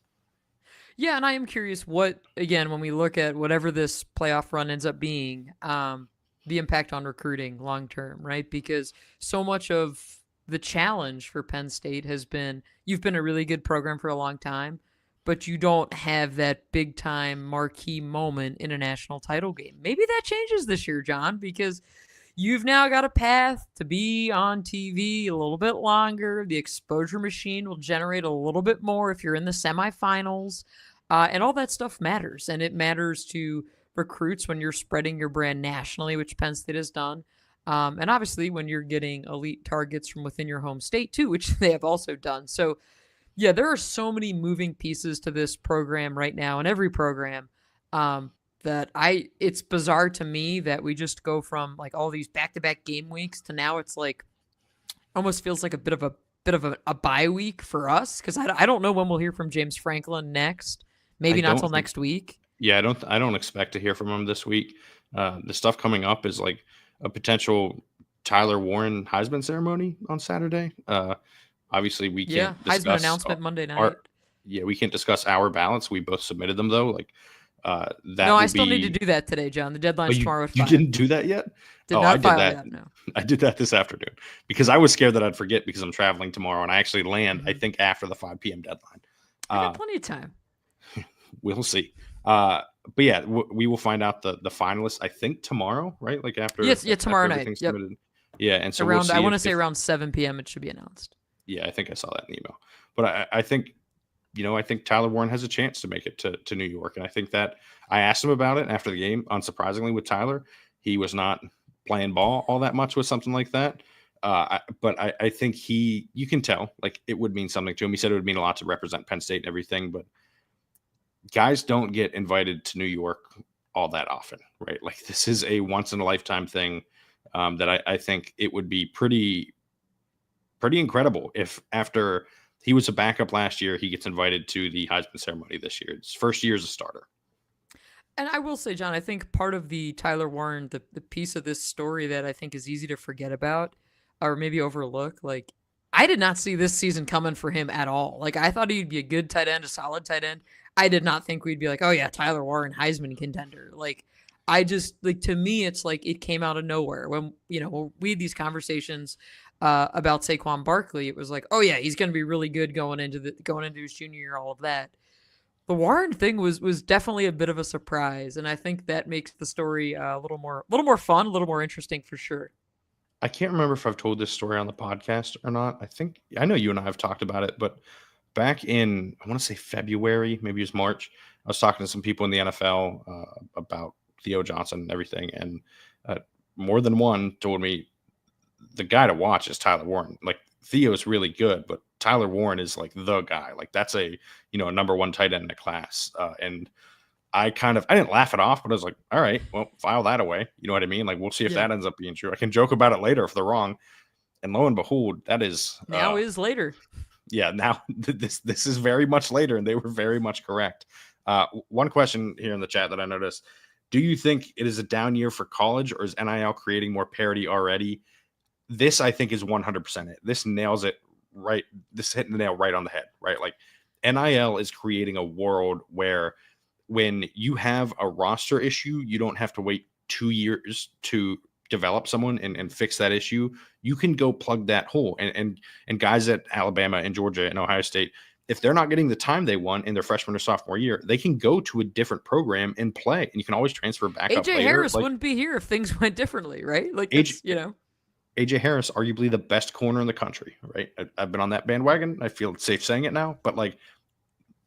B: Yeah, and I am curious when we look at whatever this playoff run ends up being, the impact on recruiting long term, right? Because so much of the challenge for Penn State has been, you've been a really good program for a long time, but you don't have that big time marquee moment in a national title game. Maybe that changes this year, John, because you've now got a path to be on TV a little bit longer. The exposure machine will generate a little bit more if you're in the semifinals, and all that stuff matters. And it matters to recruits when you're spreading your brand nationally, which Penn State has done. And obviously when you're getting elite targets from within your home state too, which they have also done. So yeah, there are so many moving pieces to this program right now, and every program, it's bizarre to me that we just go from like all these back-to-back game weeks to now it's like almost feels like a bit of a bye week for us, because I don't know when we'll hear from James Franklin next. Maybe not till next week.
A: Yeah, I don't expect to hear from him this week. The stuff coming up is like a potential Tyler Warren Heisman ceremony on Saturday. Obviously, we
B: Yeah,
A: can't
B: Heisman
A: discuss
B: announcement Monday night.
A: our we can't discuss our ballots. We both submitted them though. Like
B: No,
A: that
B: I
A: will
B: still need to
A: be.
B: do that today, John. The
A: Oh,
B: deadline's tomorrow at
A: you
B: 5.
A: didn't do that yet?
B: Did
A: Oh, I
B: not
A: did
B: file
A: that.
B: yet, no.
A: I did that this afternoon because I was scared that I'd forget because I'm traveling tomorrow and I actually land. I think after the 5 p.m. deadline.
B: I got plenty of time.
A: We'll see. But yeah, we will find out the finalists. I think tomorrow, right? Like after
B: tomorrow night.
A: everything's
B: Yep.
A: submitted. Yeah, and so
B: around
A: we'll see
B: I want to say around 7 p.m. it should be announced.
A: Yeah, I think I saw that in the email. But I think, I think Tyler Warren has a chance to make it to New York, and I think that I asked him about it after the game. Unsurprisingly, with Tyler, he was not playing ball all that much with something like that. But I think you can tell, like it would mean something to him. He said it would mean a lot to represent Penn State and everything, but guys don't get invited to New York all that often, right? Like this is a once in a lifetime thing that I think it would be pretty incredible if after he was a backup last year, he gets invited to the Heisman ceremony this year. It's first year as a starter.
B: And I will say, John, I think part of the Tyler Warren, the piece of this story that I think is easy to forget about or maybe overlook, like I did not see this season coming for him at all. Like I thought he'd be a good tight end, a solid tight end. I did not think we'd be like, oh yeah, Tyler Warren, Heisman contender. Like I just like to me, it's like it came out of nowhere when when we had these conversations about Saquon Barkley. It was like, oh yeah, he's going to be really good going into his junior year, all of that. The Warren thing was definitely a bit of a surprise, and I think that makes the story a little more fun, a little more interesting for sure.
A: I can't remember if I've told this story on the podcast or not. I know you and I have talked about it, but back in I want to say February, maybe it was March, I was talking to some people in the NFL about Theo Johnson and everything, and more than one told me the guy to watch is Tyler Warren. Like Theo's really good, but Tyler Warren is like the guy. Like that's a a number one tight end in the class. And I didn't laugh it off, but I was like, all right, well, file that away. You know what I mean? Like we'll see if that ends up being true. I can joke about it later if they're wrong. And lo and behold, that is
B: now is later.
A: Yeah, now this is very much later, and they were very much correct. One question here in the chat that I noticed: do you think it is a down year for college, or is NIL creating more parity already? This, I think, is 100% it. This nails it right. This hit the nail right on the head, right? Like NIL is creating a world where when you have a roster issue, you don't have to wait 2 years to develop someone and fix that issue. You can go plug that hole. And guys at Alabama and Georgia and Ohio State, if they're not getting the time they want in their freshman or sophomore year, they can go to a different program and play. And you can always transfer back up later.
B: AJ Harris wouldn't be here if things went differently, right? Like
A: AJ Harris, arguably the best corner in the country, right? I've been on that bandwagon. I feel safe saying it now, but like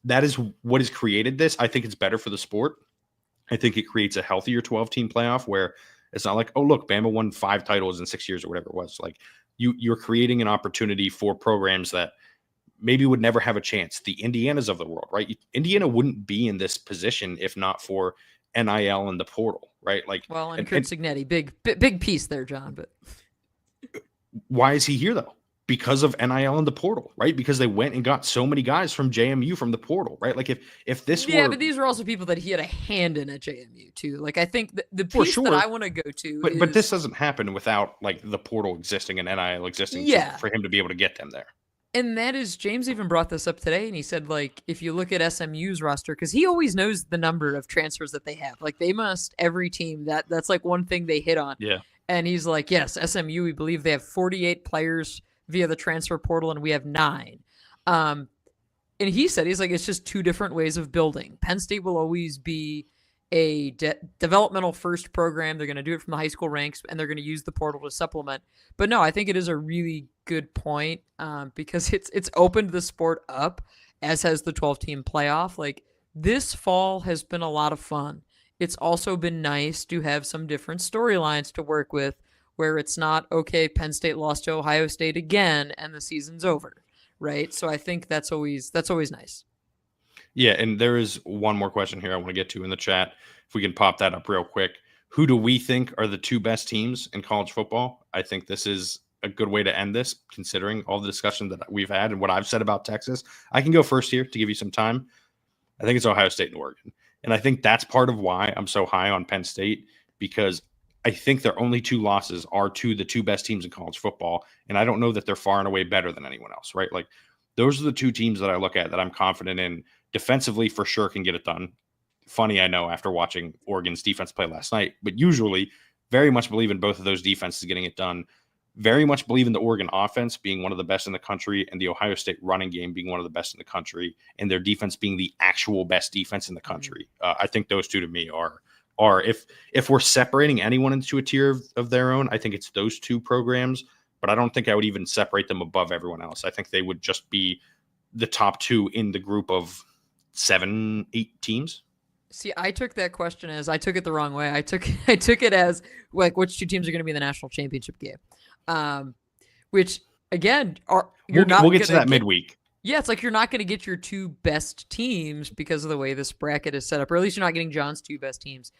A: that is what has created this. I think it's better for the sport. I think it creates a healthier 12-team playoff where it's not like, oh, look, Bama won 5 titles in 6 years or whatever it was. Like you're creating an opportunity for programs that maybe would never have a chance. The Indianas of the world, right? Indiana wouldn't be in this position if not for NIL and the portal, right? Like,
B: and Kurt Signetti, big piece there, John, but
A: why is he here though? Because of NIL and the portal, right? Because they went and got so many guys from JMU from the portal, right? Like if this were,
B: but these are also people that he had a hand in at JMU too. Like I think the piece that I want to go to,
A: but this doesn't happen without like the portal existing and NIL existing, for him to be able to get them there.
B: And that is, James even brought this up today, and he said, like, if you look at SMU's roster, because he always knows the number of transfers that they have. Like, they must, every team, that's like one thing they hit on.
A: Yeah.
B: And he's like, yes, SMU, we believe they have 48 players via the transfer portal, and we have 9. And he said, he's like, it's just 2 different ways of building. Penn State will always be a developmental first program. They're going to do it from the high school ranks, and they're going to use the portal to supplement. But no, I think it is a really good point because it's opened the sport up, as has the 12-team playoff. Like this fall has been a lot of fun. It's also been nice to have some different storylines to work with where it's not, okay, Penn State lost to Ohio State again and the season's over, right? So I think that's always nice.
A: Yeah, and there is one more question here I want to get to in the chat. If we can pop that up real quick. Who do we think are the 2 best teams in college football? I think this is a good way to end this, considering all the discussion that we've had and what I've said about Texas. I can go first here to give you some time. I think it's Ohio State and Oregon. And I think that's part of why I'm so high on Penn State, because I think their only 2 losses are to the 2 best teams in college football, and I don't know that they're far and away better than anyone else, right? Like, those are the 2 teams that I look at that I'm confident in. Defensively, for sure, can get it done. Funny, I know, after watching Oregon's defense play last night, but usually very much believe in both of those defenses getting it done. Very much believe in the Oregon offense being one of the best in the country and the Ohio State running game being one of the best in the country and their defense being the actual best defense in the country. I think those 2 to me are if we're separating anyone into a tier of their own, I think it's those 2 programs, but I don't think I would even separate them above everyone else. I think they would just be the top 2 in the group of 7, 8 teams.
B: See, I took that question as I took it the wrong way. I took it as like which 2 teams are going to be in the national championship game, which again we'll
A: get to that midweek.
B: Yeah, it's like you're not going to get your 2 best teams because of the way this bracket is set up, or at least you're not getting John's 2 best teams.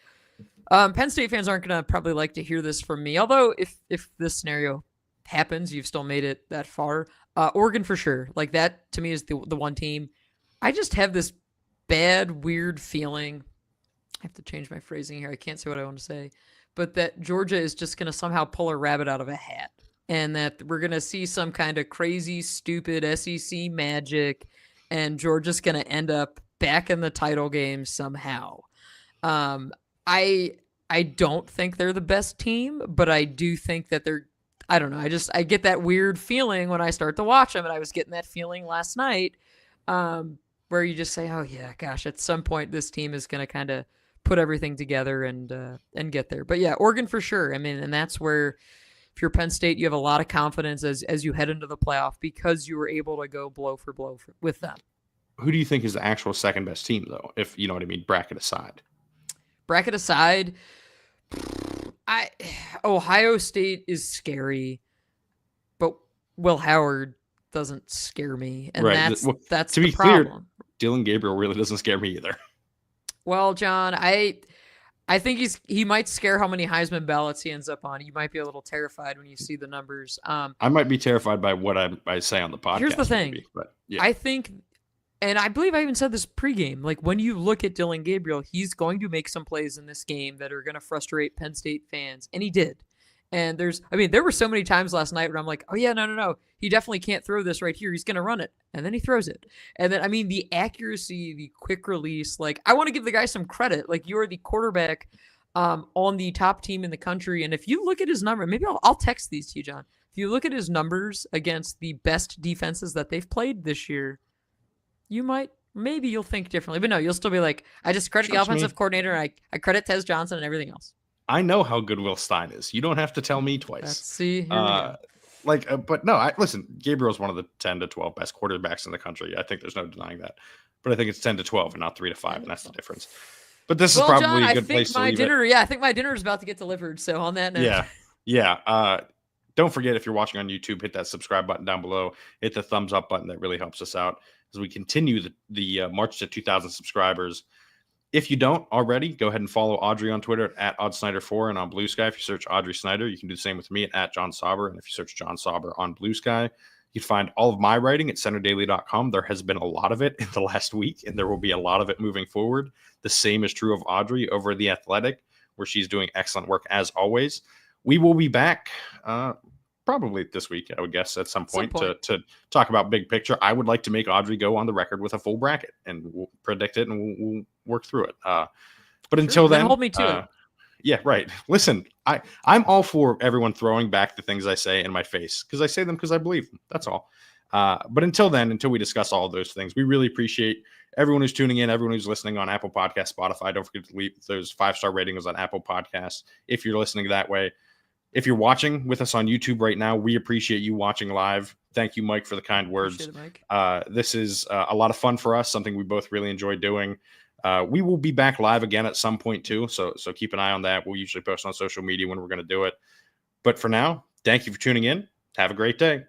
B: Penn State fans aren't going to probably like to hear this from me, although if this scenario happens, you've still made it that far. Oregon for sure. Like that to me is the one team. I just have this bad, weird feeling. I have to change my phrasing here. I can't say what I want to say, but that Georgia is just going to somehow pull a rabbit out of a hat, and that we're going to see some kind of crazy, stupid SEC magic, and Georgia's going to end up back in the title game somehow. I don't think they're the best team, but I do think that they're, I don't know. I get that weird feeling when I start to watch them, and I was getting that feeling last night, where you just say, oh yeah, gosh, at some point this team is going to kind of put everything together and get there. But yeah, Oregon for sure. I mean, and that's where if you're Penn State, you have a lot of confidence as you head into the playoff because you were able to go blow for blow with them.
A: Who do you think is the actual second best team though? If you know what I mean, bracket aside,
B: Ohio State is scary, but Will Howard doesn't scare me. And
A: right.
B: that's
A: to
B: the
A: be
B: problem.
A: Clear, Dylan Gabriel really doesn't scare me either.
B: Well, John, I think he might scare how many Heisman ballots he ends up on. You might be a little terrified when you see the numbers. I
A: might be terrified by what I say on the podcast.
B: Here's the thing.
A: Maybe, but yeah.
B: I think, and I believe I even said this pregame, like when you look at Dylan Gabriel, he's going to make some plays in this game that are going to frustrate Penn State fans. And he did. And there were so many times last night where I'm like, oh yeah, no. He definitely can't throw this right here. He's going to run it. And then he throws it. And then, the accuracy, the quick release, like I want to give the guy some credit. Like you're the quarterback on the top team in the country. And if you look at his number, maybe I'll text these to you, John. If you look at his numbers against the best defenses that they've played this year, maybe you'll think differently. But no, you'll still be like, I just credit the offensive coordinator. And I credit Tez Johnson and everything else.
A: I know how good Will Stein is. You don't have to tell me twice.
B: Let's see. Here we go.
A: But no, listen, Gabriel's one of the 10 to 12 best quarterbacks in the country. I think there's no denying that. But I think it's 10 to 12 and not 3 to 5, and that's the difference. But this is probably
B: John,
A: a good place to leave it.
B: Yeah, I think my dinner is about to get delivered. So on that note.
A: Yeah. Don't forget, if you're watching on YouTube, hit that subscribe button down below. Hit the thumbs up button. That really helps us out as we continue the march to 2,000 subscribers. If you don't already, go ahead and follow Audrey on Twitter at OddSnyder4 and on Blue Sky. If you search Audrey Snyder, you can do the same with me at John Sauber. And if you search John Sauber on Blue Sky, you can find all of my writing at centerdaily.com. There has been a lot of it in the last week, and there will be a lot of it moving forward. The same is true of Audrey over at The Athletic, where she's doing excellent work as always. We will be back probably this week, I would guess, at some point. To talk about big picture. I would like to make Audrey go on the record with a full bracket, and we'll predict it, and we'll work through it. But until then,
B: hold me to it.
A: Yeah, right. Listen, I'm all for everyone throwing back the things I say in my face because I say them because I believe them. That's all. But until then, until we discuss all of those things, we really appreciate everyone who's tuning in, everyone who's listening on Apple Podcasts, Spotify. Don't forget to leave those 5-star ratings on Apple Podcasts if you're listening that way. If you're watching with us on YouTube right now, we appreciate you watching live. Thank you, Mike, for the kind words.
B: Appreciate it, Mike.
A: This is a lot of fun for us, something we both really enjoy doing. We will be back live again at some point too, so keep an eye on that. We'll usually post on social media when we're going to do it. But for now, thank you for tuning in. Have a great day.